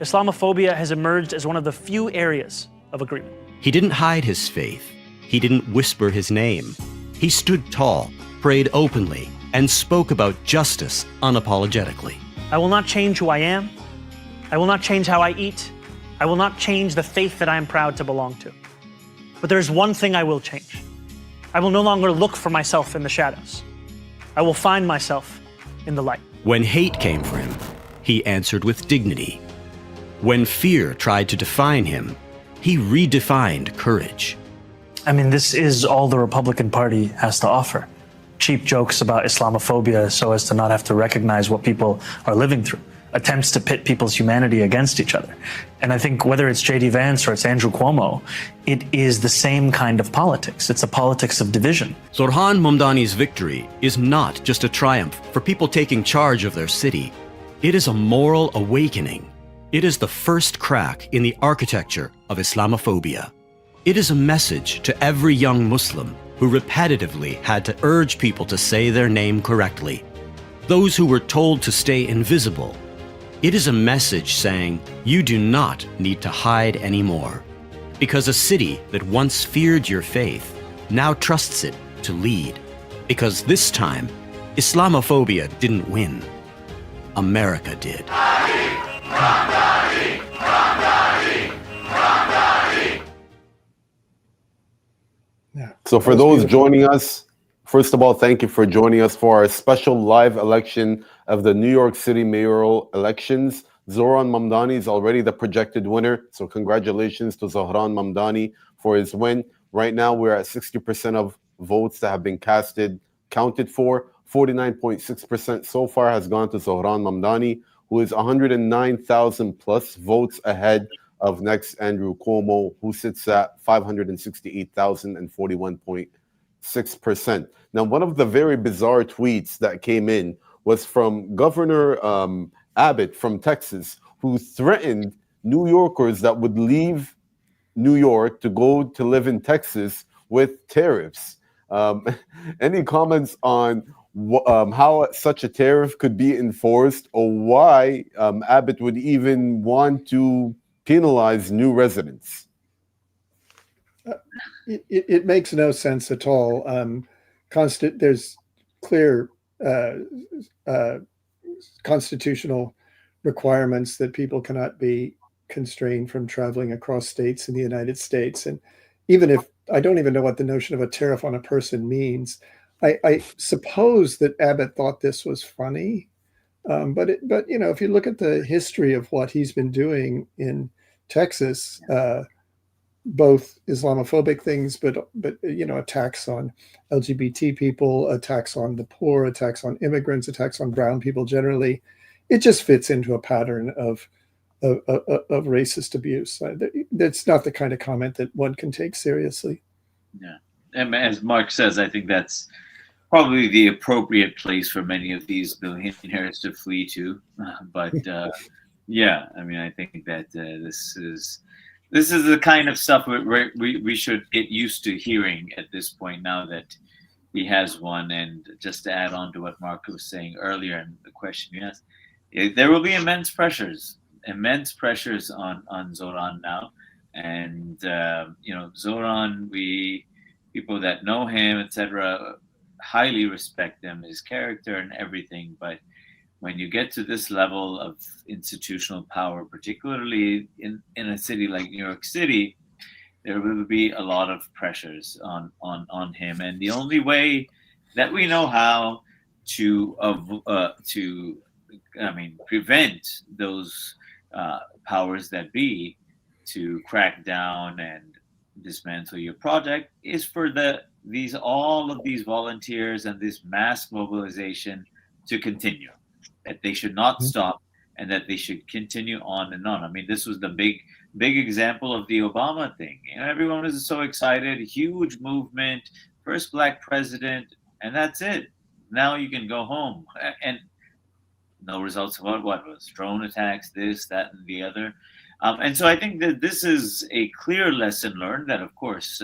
Islamophobia has emerged as one of the few areas of agreement. He didn't hide his faith. He didn't whisper his name. He stood tall, prayed openly, and spoke about justice unapologetically. I will not change who I am. I will not change how I eat. I will not change the faith that I am proud to belong to. But there is one thing I will change. I will no longer look for myself in the shadows. I will find myself in the light. When hate came for him, he answered with dignity. When fear tried to define him, he redefined courage. I mean, this is all the Republican Party has to offer. Cheap jokes about Islamophobia so as to not have to recognize what people are living through. Attempts to pit people's humanity against each other. And I think whether it's J.D. Vance or it's Andrew Cuomo, it is the same kind of politics. It's a politics of division. Zohran Mamdani's victory is not just a triumph for people taking charge of their city. It is a moral awakening. It is the first crack in the architecture of Islamophobia. It is a message to every young Muslim who repetitively had to urge people to say their name correctly. Those who were told to stay invisible. It is a message saying, you do not need to hide anymore. Because a city that once feared your faith now trusts it to lead. Because this time, Islamophobia didn't win. America did. So for those joining us, first of all, thank you for joining us for our special live election of the New York City Mayoral Elections. Zohran Mamdani is already the projected winner. So congratulations to Zohran Mamdani for his win. Right now, we're at 60% of votes that have been counted for. 49.6% so far has gone to Zohran Mamdani, who is 109,000 plus votes ahead of next Andrew Cuomo, who sits at 568,041.6%. Now, one of the very bizarre tweets that came in was from Governor Abbott from Texas, who threatened New Yorkers that would leave New York to go to live in Texas with tariffs. Any comments on how such a tariff could be enforced, or why Abbott would even want to penalize new residents? It makes no sense at all. There's clear constitutional requirements that people cannot be constrained from traveling across states in the United States. And even if I don't even know what the notion of a tariff on a person means, I suppose that Abbott thought this was funny. But you know, if you look at the history of what he's been doing in Texas, both Islamophobic things, but you know, attacks on LGBT people, attacks on the poor, attacks on immigrants, attacks on brown people generally, it just fits into a pattern of racist abuse. That's not the kind of comment that one can take seriously. Yeah, and as Mark says, I think that's probably the appropriate place for many of these billionaires to flee to. Yeah, I mean, I think that this is the kind of stuff we should get used to hearing at this point, now that he has won. And just to add on to what Mark was saying earlier and the question you asked, there will be immense pressures on Zohran now. And you know, Zohran, people that know him, etc., highly respect him, his character and everything. But when you get to this level of institutional power, particularly in a city like New York City, there will be a lot of pressures on him. And the only way that we know how to prevent those powers that be to crack down and dismantle your project is for all of these volunteers and this mass mobilization to continue. That they should not stop, and that they should continue on and on. I mean, this was the big example of the Obama thing. You know, everyone was so excited, huge movement, first black president, and that's it. Now you can go home. And no results of what was drone attacks, this, that, and the other. And so I think that this is a clear lesson learned that, of course,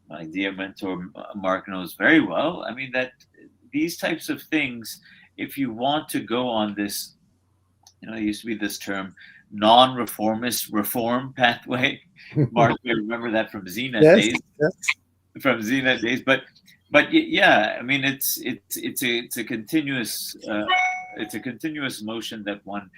my dear mentor Mark knows very well. I mean, that these types of things, if you want to go on this, you know, there used to be this term, non-reformist reform pathway. Mark, you remember that from Zenith days. Yes. From Zenith days, but yeah, I mean, it's a continuous motion that one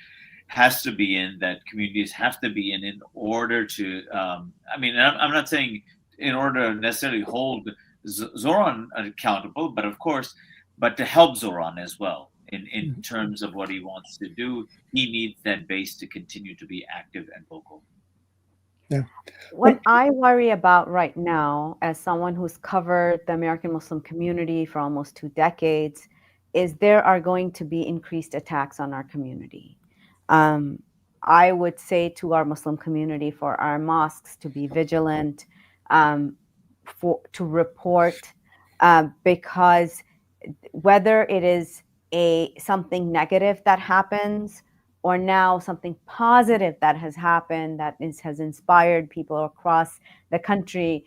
has to be in, that communities have to be in order to, I mean, I'm not saying in order to necessarily hold Zohran accountable, but of course, but to help Zohran as well in terms of what he wants to do. He needs that base to continue to be active and vocal. Yeah. What I worry about right now, as someone who's covered the American Muslim community for almost 2 decades, is there are going to be increased attacks on our community. I would say to our Muslim community, for our mosques to be vigilant, to report, because whether it is something negative that happens, or now something positive that has happened that has inspired people across the country,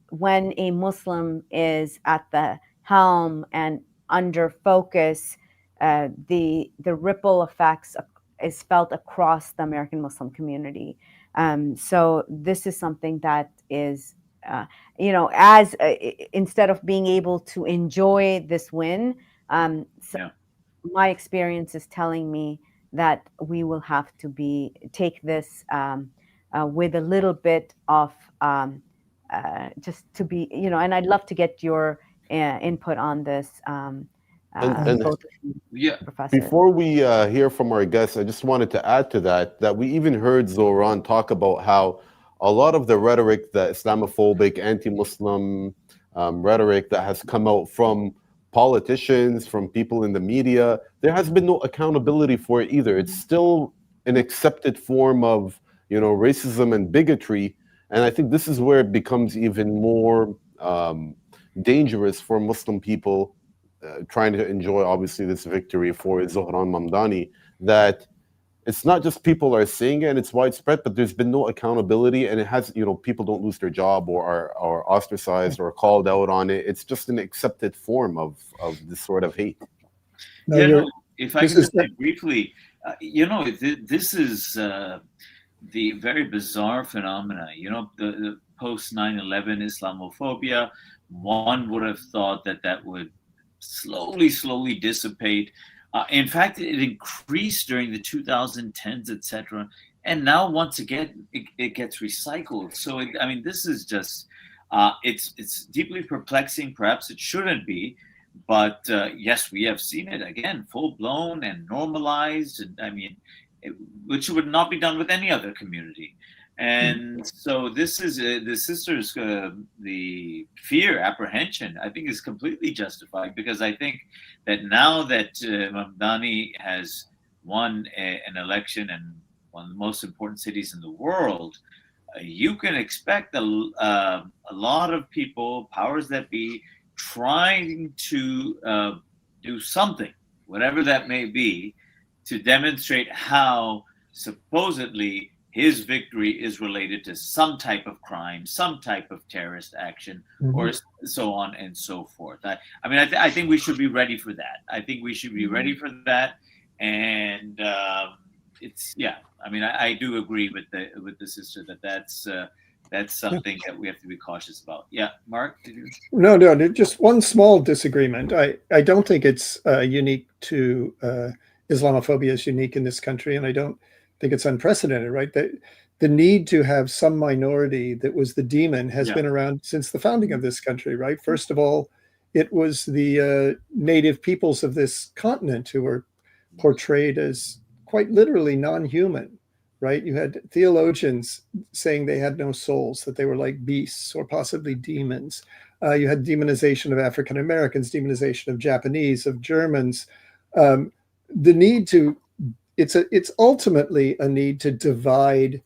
when a Muslim is at the helm and under focus, the ripple effects is felt across the American Muslim community. So this is something that is, as instead of being able to enjoy this win, my experience is telling me that we will have to take this with a little bit of just to be, and I'd love to get your input on this. And Both of you, Professor. before we hear from our guests, I just wanted to add to that we even heard Zohran talk about how a lot of the rhetoric, the Islamophobic, anti-Muslim rhetoric that has come out from politicians, from people in the media, there has been no accountability for it either. It's still an accepted form of, racism and bigotry. And I think this is where it becomes even more dangerous for Muslim people trying to enjoy, obviously, this victory for Zohran Mamdani, that it's not just people are saying it and it's widespread, but there's been no accountability, and it has, people don't lose their job or are ostracized or called out on it. It's just an accepted form of this sort of hate. If I can just say briefly, this is the very bizarre phenomena. The post 9/11 Islamophobia. One would have thought that would slowly dissipate. In fact, it increased during the 2010s, etc. And now, once again, it gets recycled. So, this is just, it's deeply perplexing. Perhaps it shouldn't be. But yes, we have seen it again, full blown and normalized. And which would not be done with any other community. And so this is the sisters, the fear, apprehension, I think is completely justified, because I think that now that Mamdani has won an election in one of the most important cities in the world, you can expect a lot of people, powers that be, trying to do something, whatever that may be, to demonstrate how supposedly his victory is related to some type of crime, some type of terrorist action, or so on and so forth. I think we should be ready for that. I think we should be ready for that. And I do agree with the sister that's something that we have to be cautious about. Yeah, Mark? No, just one small disagreement. I don't think it's unique to Islamophobia is unique in this country, and I don't think it's unprecedented, right? The need to have some minority that was the demon has been around since the founding of this country, right? First of all, it was the native peoples of this continent who were portrayed as quite literally non-human, right? You had theologians saying they had no souls, that they were like beasts or possibly demons. You had demonization of African Americans, demonization of Japanese, of Germans. The need to it's ultimately a need to divide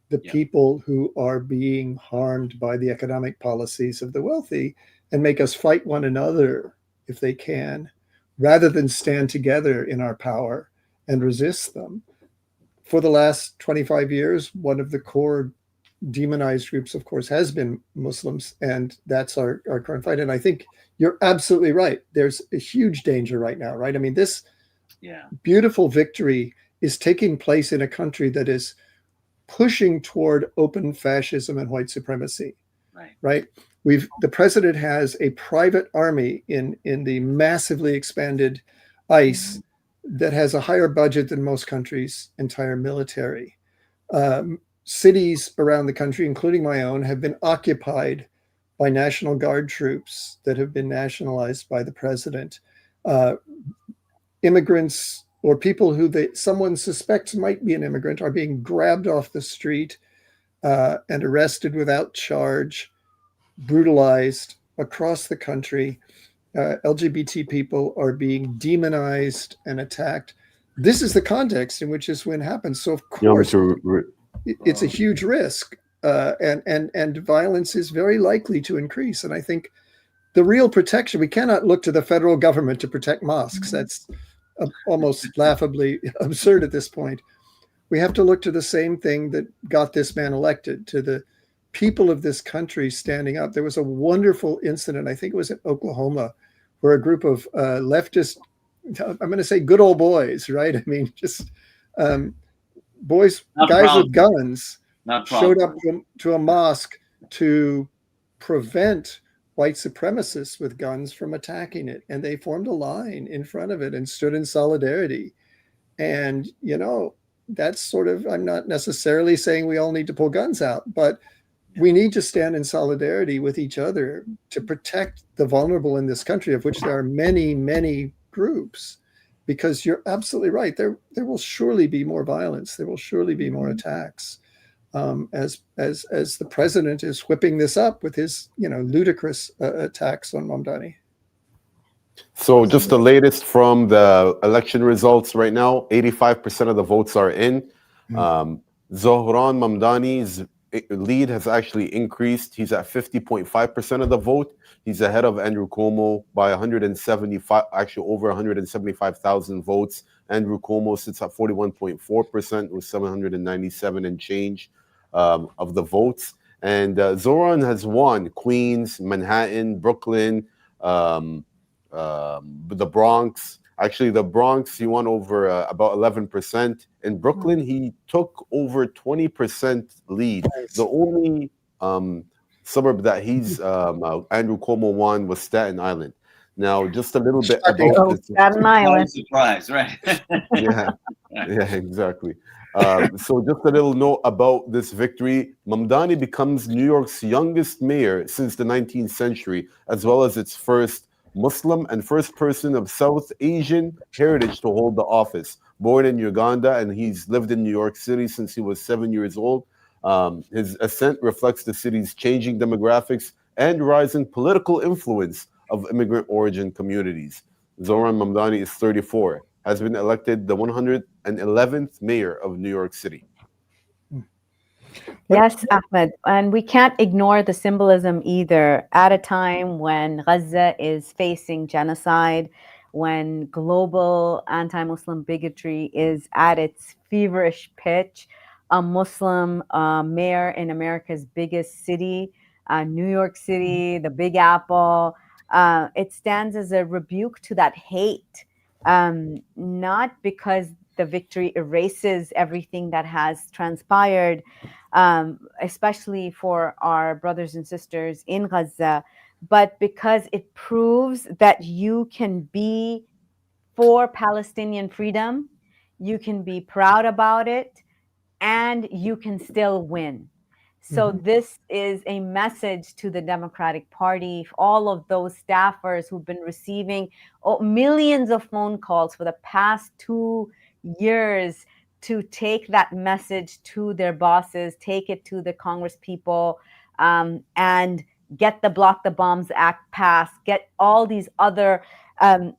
the people who are being harmed by the economic policies of the wealthy and make us fight one another if they can, rather than stand together in our power and resist them. For the last 25 years, one of the core demonized groups, of course, has been Muslims, and that's our current fight. And I think you're absolutely right. There's a huge danger right now, right? This beautiful victory is taking place in a country that is pushing toward open fascism and white supremacy, right? The president has a private army in the massively expanded ICE that has a higher budget than most countries' entire military. Cities around the country, including my own, have been occupied by National Guard troops that have been nationalized by the president. Immigrants or people who someone suspects might be an immigrant are being grabbed off the street and arrested without charge, brutalized across the country. LGBT people are being demonized and attacked. This is the context in which this win happens. So of course, it's a huge risk, and violence is very likely to increase. And I think the real protection, we cannot look to the federal government to protect mosques. That's almost laughably absurd at this point. We have to look to the same thing that got this man elected, to the people of this country standing up. There was a wonderful incident, I think it was in Oklahoma, where a group of leftist, I'm going to say good old boys, right? I mean, just boys, guys with guns, showed up to a mosque to prevent white supremacists with guns from attacking it. And they formed a line in front of it and stood in solidarity. And, you know, that's sort of, I'm not necessarily saying we all need to pull guns out, but we need to stand in solidarity with each other to protect the vulnerable in this country, of which there are many, many groups, because you're absolutely right. There will surely be more violence. There will surely be more attacks. As the president is whipping this up with his, you know, ludicrous attacks on Mamdani. So just the latest from the election results right now, 85% of the votes are in. Zohran Mamdani's lead has actually increased. He's at 50.5% of the vote. He's ahead of Andrew Cuomo by 175, actually over 175,000 votes. Andrew Cuomo sits at 41.4% with 797 and change of the votes. And Zohran has won Queens, Manhattan, Brooklyn, the Bronx. Actually, the Bronx, he won over about 11%. In Brooklyn, he took over 20% lead. The only suburb that Andrew Cuomo won was Staten Island. Now, just a little bit about this. Staten Island. Surprise, right? Yeah, exactly. So just a little note about this victory. Mamdani becomes New York's youngest mayor since the 19th century, as well as its first Muslim and first person of South Asian heritage to hold the office. Born in Uganda, and he's lived in New York City since he was 7 years old. His ascent reflects the city's changing demographics and rising political influence of immigrant origin communities. Zohran Mamdani is 34, has been elected the 111th mayor of New York City. Yes, Ahmed, and we can't ignore the symbolism either. At a time when Gaza is facing genocide, when global anti-Muslim bigotry is at its feverish pitch, a Muslim mayor in America's biggest city, New York City, the Big Apple, it stands as a rebuke to that hate, not because the victory erases everything that has transpired, especially for our brothers and sisters in Gaza, but because it proves that you can be for Palestinian freedom, you can be proud about it, and you can still win. So this is a message to the Democratic Party, all of those staffers who've been receiving millions of phone calls for the past 2 years to take that message to their bosses, take it to the Congress people, and get the Block the Bombs Act passed, get all these other, the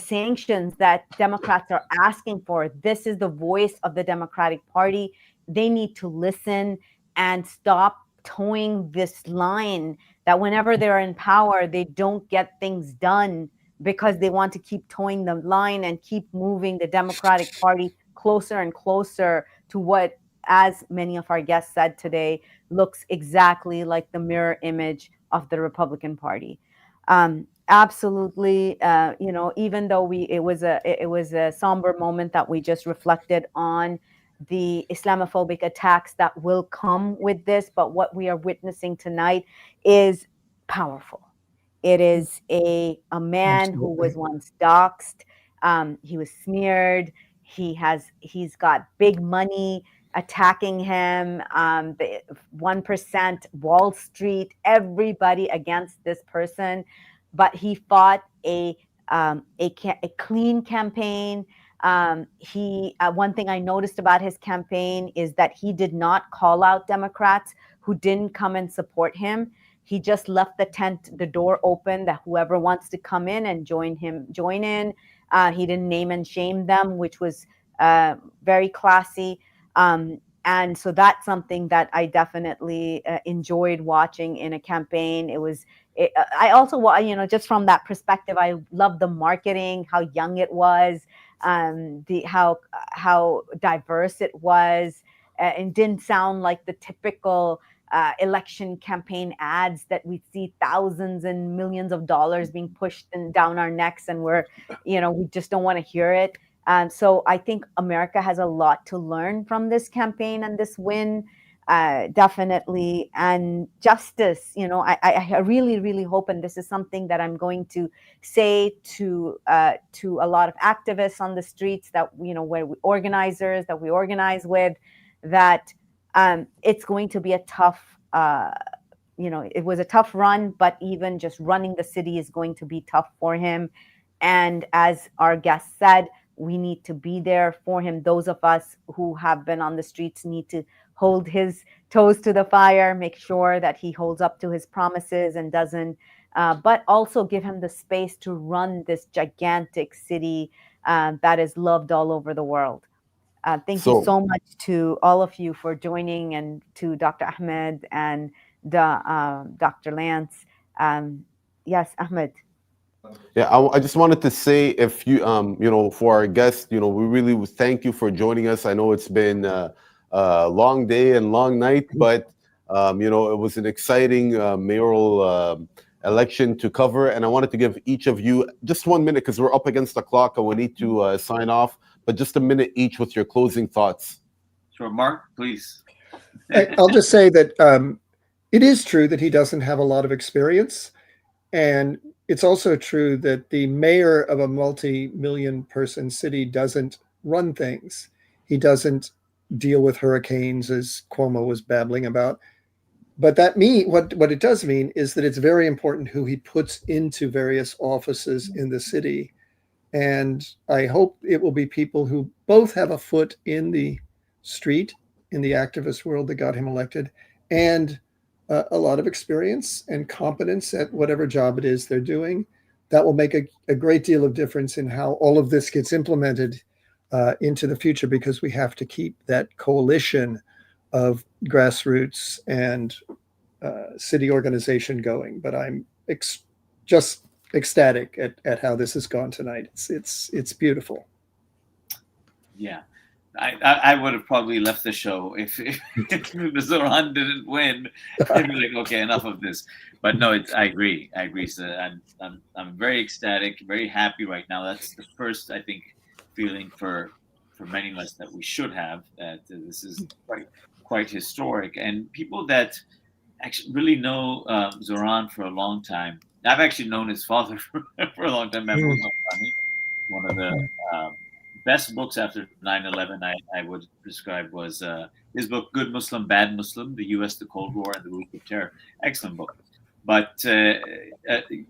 sanctions that Democrats are asking for. This is the voice of the Democratic Party. They need to listen and stop towing this line that whenever they're in power, they don't get things done because they want to keep towing the line and keep moving the Democratic Party closer and closer to what, as many of our guests said today, looks exactly like the mirror image of the Republican Party. Absolutely, even though it was a somber moment that we just reflected on the Islamophobic attacks that will come with this, but what we are witnessing tonight is powerful. It is a man who was once doxxed, He was smeared. He's got big money attacking him. The 1%, Wall Street, everybody against this person, but he fought a clean campaign. One thing I noticed about his campaign is that he did not call out Democrats who didn't come and support him. He just left the door open that whoever wants to come in and join in. He didn't name and shame them, which was very classy. And so that's something that I definitely enjoyed watching in a campaign. I also, just from that perspective, I love the marketing, how young it was, how diverse it was, and didn't sound like the typical election campaign ads that we see thousands and millions of dollars being pushed down our necks, and we just don't want to hear it. So I think America has a lot to learn from this campaign and this win, definitely. And justice, I really, really hope, and this is something that I'm going to say to a lot of activists on the streets that, organizers that we organize with, that it's going to be a tough, it was a tough run, but even just running the city is going to be tough for him. And as our guest said, we need to be there for him. Those of us who have been on the streets need to hold his toes to the fire, make sure that he holds up to his promises and doesn't, but also give him the space to run this gigantic city that is loved all over the world. Thank you so much to all of you for joining, and to Dr. Ahmed and Dr. Lance. Yes, Ahmed. Yeah, I just wanted to say, if you, for our guests, we really thank you for joining us. I know it's been a long day and long night, but, it was an exciting mayoral election to cover. And I wanted to give each of you just 1 minute, because we're up against the clock and we need to sign off, but just a minute each with your closing thoughts. Sure, Mark, please. I'll just say that it is true that he doesn't have a lot of experience. And it's also true that the mayor of a multi-million person city doesn't run things. He doesn't deal with hurricanes, as Cuomo was babbling about. But what it does mean is that it's very important who he puts into various offices in the city. And I hope it will be people who both have a foot in the street, in the activist world that got him elected, and a lot of experience and competence at whatever job it is they're doing. That will make a great deal of difference in how all of this gets implemented into the future, because we have to keep that coalition of grassroots and city organization going. But I'm just ecstatic at how this has gone tonight. It's beautiful. Yeah. I would have probably left the show if Zohran didn't win. I'd be like, okay, enough of this. But no, I agree. So I'm very ecstatic, very happy right now. That's the first, I think, feeling for many of us that we should have. That this is quite historic, and people that actually really know Zohran for a long time. I've actually known his father for a long time. One of the best books after 9/11 I would prescribe was his book, Good Muslim, Bad Muslim, The U.S., the Cold War, and the Week of Terror. Excellent book. But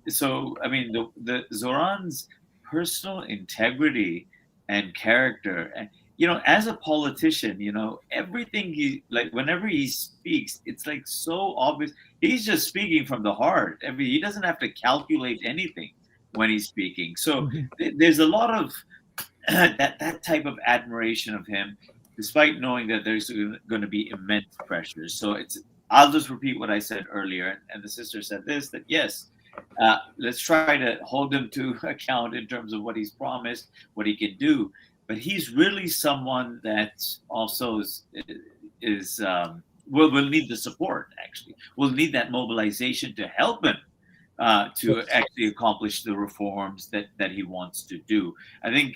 so, I mean, the Zohran's personal integrity and character, and, as a politician, everything whenever he speaks, it's like so obvious. He's just speaking from the heart. I mean, he doesn't have to calculate anything when he's speaking. So there's a lot of that type of admiration of him, despite knowing that there's going to be immense pressure. So I'll just repeat what I said earlier, and the sister said this, that yes, let's try to hold him to account in terms of what he's promised, what he can do. But he's really someone that also will need the support, actually. We'll need that mobilization to help him to actually accomplish the reforms that he wants to do. I think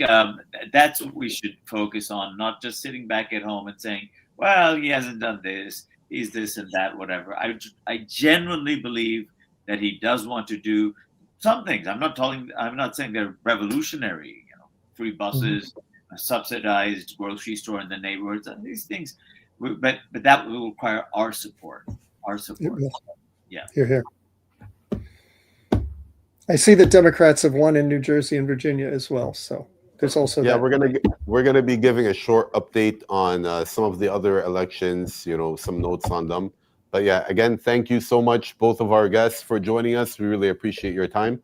that's what we should focus on, not just sitting back at home and saying, well, he hasn't done this, he's this and that, whatever. I genuinely believe that he does want to do some things. I'm not saying they're revolutionary, free buses, a subsidized grocery store in the neighborhoods, and these things. But that will require our support. Our support. Yeah. Hear, hear. I see that Democrats have won in New Jersey and Virginia as well. So there's also that. We're gonna be giving a short update on some of the other elections. You know, some notes on them. But yeah, again, thank you so much, both of our guests, for joining us. We really appreciate your time.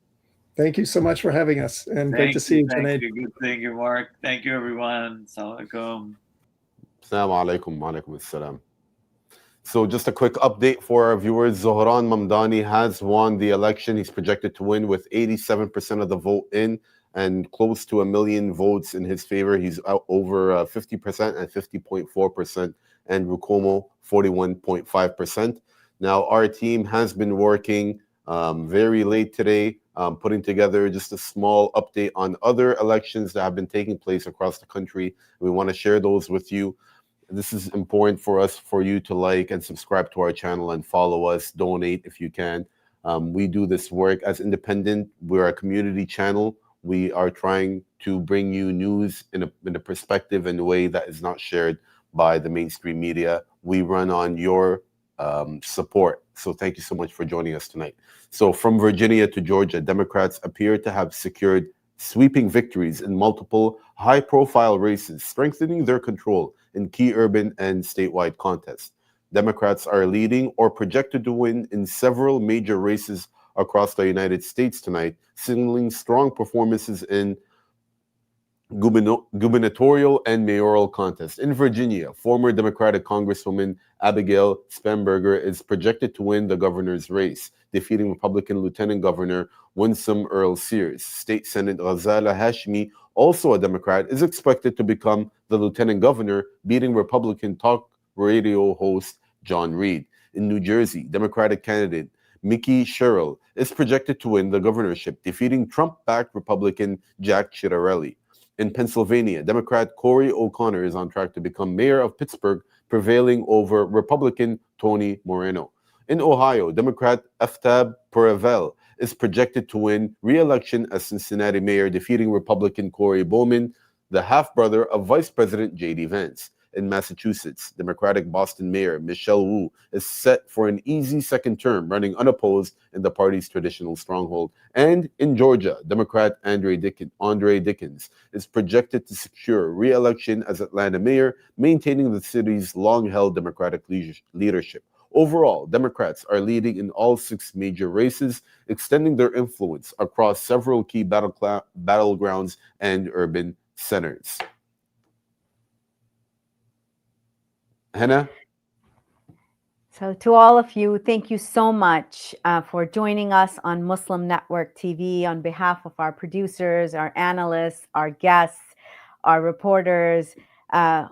Thank you so much for having us, and great to see you, Junaid. Thank you, Mark. Thank you, everyone. Assalamu alaikum. Assalamu alaikum. Wa alaikum assalam. So just a quick update for our viewers. Zohran Mamdani has won the election. He's projected to win with 87% of the vote in and close to 1 million votes in his favor. He's out over 50% and 50.4%, and Cuomo 41.5%. Now, our team has been working very late today, putting together just a small update on other elections that have been taking place across the country. We want to share those with you. This is important for us, for you to like and subscribe to our channel and follow us, donate if you can. We do this work as independent. We're a community channel. We are trying to bring you news in a perspective and a way that is not shared by the mainstream media. We run on your support. So thank you so much for joining us tonight. So from Virginia to Georgia, Democrats appear to have secured sweeping victories in multiple high-profile races, strengthening their control in key urban and statewide contests. Democrats are leading or projected to win in several major races across the United States tonight, signaling strong performances in gubernatorial and mayoral contests. In Virginia, former Democratic Congresswoman Abigail Spanberger is projected to win the governor's race, defeating Republican Lieutenant Governor Winsome Earl Sears. State Senate Ghazala Hashmi, also a Democrat, is expected to become the lieutenant governor, beating Republican talk radio host John Reed. In New Jersey, Democratic candidate Mickey Sherrill is projected to win the governorship, defeating Trump-backed Republican Jack Ciattarelli. In Pennsylvania, Democrat Cory O'Connor is on track to become mayor of Pittsburgh, prevailing over Republican Tony Moreno. In Ohio, Democrat Aftab Paravel is projected to win re-election as Cincinnati mayor, defeating Republican Corey Bowman, the half-brother of Vice President J.D. Vance. In Massachusetts, Democratic Boston Mayor Michelle Wu is set for an easy second term, running unopposed in the party's traditional stronghold. And in Georgia, Democrat Andre Dickens is projected to secure re-election as Atlanta mayor, maintaining the city's long-held Democratic leadership. Overall, Democrats are leading in all 6 major races, extending their influence across several key battlegrounds and urban centers. Hannah? So to all of you, thank you so much for joining us on Muslim Network TV. On behalf of our producers, our analysts, our guests, our reporters,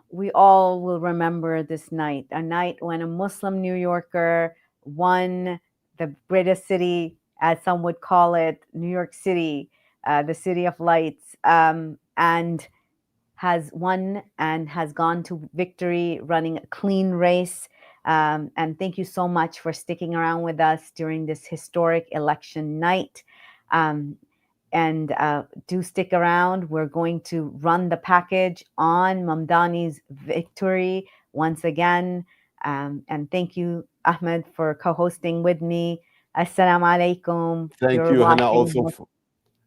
we all will remember this night, a night when a Muslim New Yorker won the greatest city, as some would call it, New York City, the city of lights, and has won and has gone to victory, running a clean race. And thank you so much for sticking around with us during this historic election night. And do stick around. We're going to run the package on Mamdani's victory once again. And thank you, Ahmed, for co-hosting with me. Assalamu alaikum. Thank you, Hannah. Also,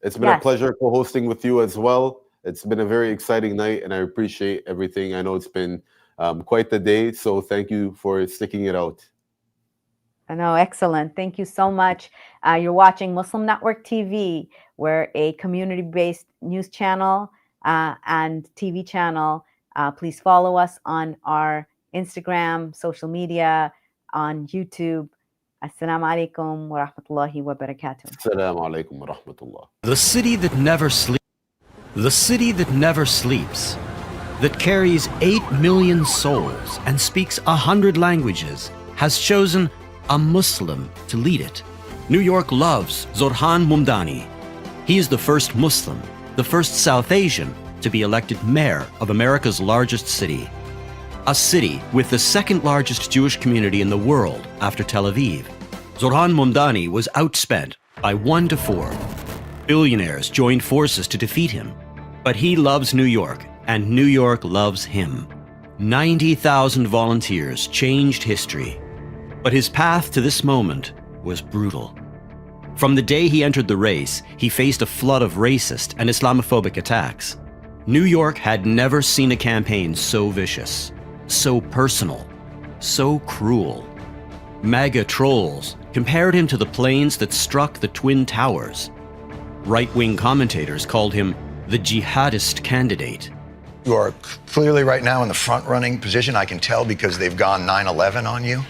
it's been a pleasure co-hosting with you as well. It's been a very exciting night, and I appreciate everything. I know it's been quite the day, so thank you for sticking it out. No, excellent. Thank you so much. You're watching Muslim Network TV. We're a community-based news channel and TV channel. Please follow us on our Instagram, social media, on YouTube. Assalamu alaikum wa rahmatullahi wa barakatuh. Assalamu alaikum wa rahmatullah. The city that never sleeps. The city that never sleeps, that carries 8 million souls and speaks 100 languages, has chosen a Muslim to lead it. New York loves Zohran Mamdani. He is the first Muslim, the first South Asian to be elected mayor of America's largest city. A city with the second largest Jewish community in the world after Tel Aviv. Zohran Mamdani was outspent by 1 to 4. Billionaires joined forces to defeat him. But he loves New York, and New York loves him. 90,000 volunteers changed history. But his path to this moment was brutal. From the day he entered the race, he faced a flood of racist and Islamophobic attacks. New York had never seen a campaign so vicious, so personal, so cruel. MAGA trolls compared him to the planes that struck the Twin Towers. Right-wing commentators called him the jihadist candidate. You are clearly right now in the front-running position. I can tell because they've gone 9/11 on you.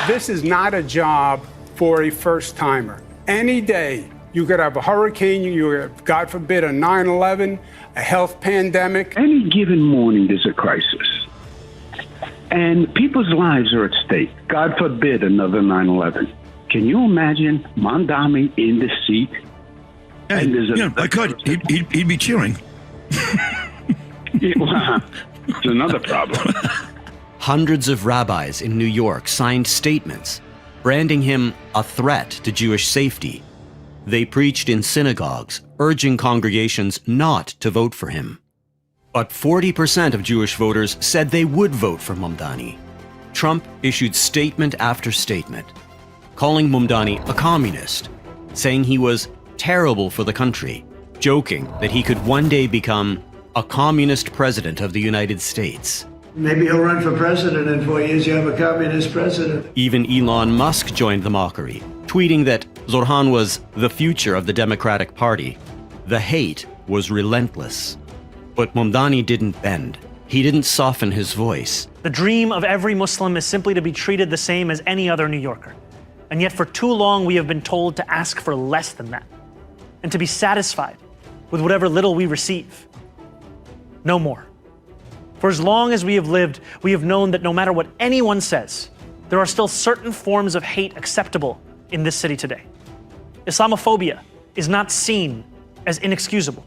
This is not a job for a first-timer. Any day, you could have a hurricane, you have, God forbid, a 9/11, a health pandemic. Any given morning, there's a crisis. And people's lives are at stake. God forbid another 9/11. Can you imagine Mamdani in the seat? And yeah, I could. He'd be cheering. Well, it's another problem. Hundreds of rabbis in New York signed statements branding him a threat to Jewish safety. They preached in synagogues, urging congregations not to vote for him. But 40% of Jewish voters said they would vote for Mamdani. Trump issued statement after statement, calling Mamdani a communist, saying he was terrible for the country, joking that he could one day become a communist president of the United States. Maybe he'll run for president in 4 years. You have a communist president. Even Elon Musk joined the mockery, tweeting that Zohran was the future of the Democratic Party. The hate was relentless. But Mamdani didn't bend. He didn't soften his voice. The dream of every Muslim is simply to be treated the same as any other New Yorker. And yet for too long we have been told to ask for less than that, and to be satisfied with whatever little we receive. No more. For as long as we have lived, we have known that no matter what anyone says, there are still certain forms of hate acceptable in this city today. Islamophobia is not seen as inexcusable.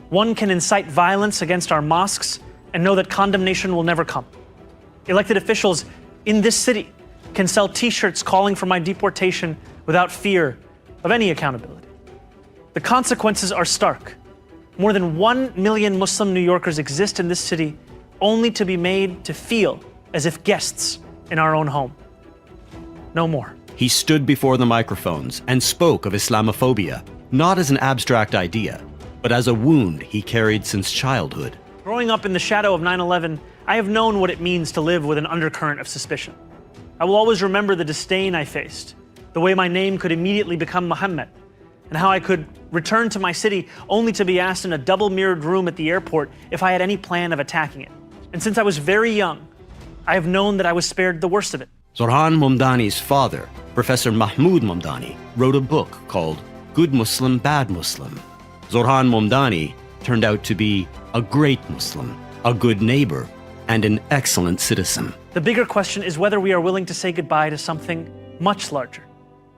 One can incite violence against our mosques and know that condemnation will never come. Elected officials in this city can sell t-shirts calling for my deportation without fear of any accountability. The consequences are stark. More than 1 million Muslim New Yorkers exist in this city only to be made to feel as if guests in our own home. No more. He stood before the microphones and spoke of Islamophobia, not as an abstract idea, but as a wound he carried since childhood. Growing up in the shadow of 9/11, I have known what it means to live with an undercurrent of suspicion. I will always remember the disdain I faced, the way my name could immediately become Muhammad, and how I could return to my city only to be asked in a double-mirrored room at the airport if I had any plan of attacking it. And since I was very young, I have known that I was spared the worst of it. Zohran Mamdani's father, Professor Mahmoud Mamdani, wrote a book called Good Muslim, Bad Muslim. Zohran Mamdani turned out to be a great Muslim, a good neighbor, and an excellent citizen. The bigger question is whether we are willing to say goodbye to something much larger.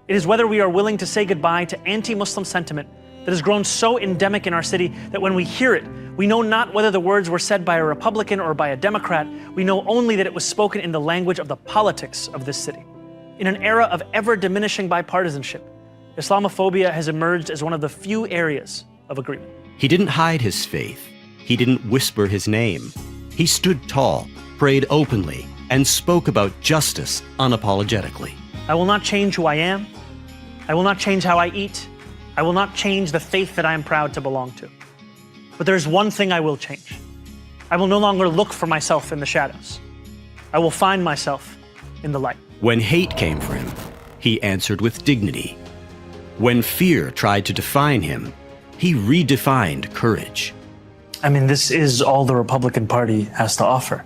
It is whether we are willing to say goodbye to anti-Muslim sentiment that has grown so endemic in our city that when we hear it, we know not whether the words were said by a Republican or by a Democrat. We know only that it was spoken in the language of the politics of this city. In an era of ever-diminishing bipartisanship, Islamophobia has emerged as one of the few areas of agreement. He didn't hide his faith. He didn't whisper his name. He stood tall, prayed openly, and spoke about justice unapologetically. I will not change who I am. I will not change how I eat. I will not change the faith that I am proud to belong to. But there's one thing I will change. I will no longer look for myself in the shadows. I will find myself in the light. When hate came for him, he answered with dignity. When fear tried to define him, he redefined courage. I mean, this is all the Republican Party has to offer.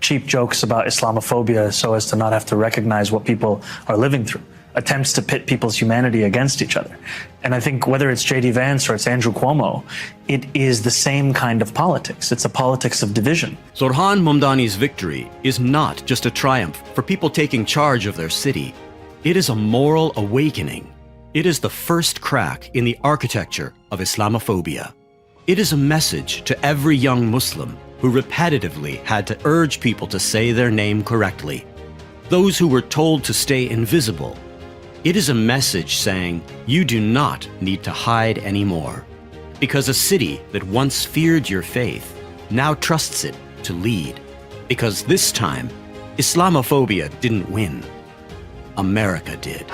Cheap jokes about Islamophobia so as to not have to recognize what people are living through. Attempts to pit people's humanity against each other. And I think whether it's J.D. Vance or it's Andrew Cuomo, it is the same kind of politics. It's a politics of division. Zohran Mamdani's victory is not just a triumph for people taking charge of their city. It is a moral awakening. It is the first crack in the architecture of Islamophobia. It is a message to every young Muslim who repetitively had to urge people to say their name correctly. Those who were told to stay invisible. It is a message saying, you do not need to hide anymore. Because a city that once feared your faith now trusts it to lead. Because this time, Islamophobia didn't win. America did.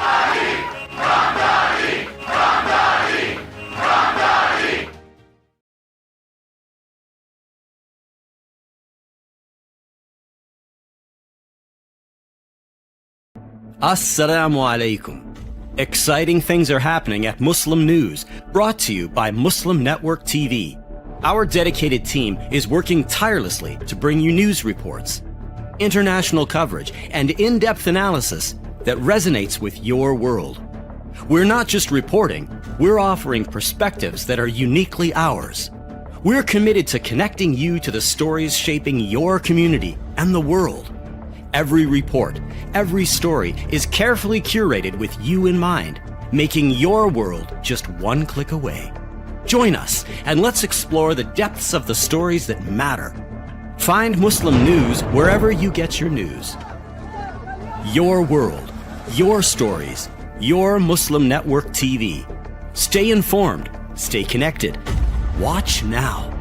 Assalamu alaikum. Exciting things are happening at Muslim News, brought to you by Muslim Network TV. Our dedicated team is working tirelessly to bring you news reports, international coverage, and in-depth analysis that resonates with your world. We're not just reporting, we're offering perspectives that are uniquely ours. We're committed to connecting you to the stories shaping your community and the world. Every report, every story is carefully curated with you in mind, making your world just one click away. Join us and let's explore the depths of the stories that matter. Find Muslim News wherever you get your news. Your world, your stories, your Muslim Network TV. Stay informed, stay connected. Watch now.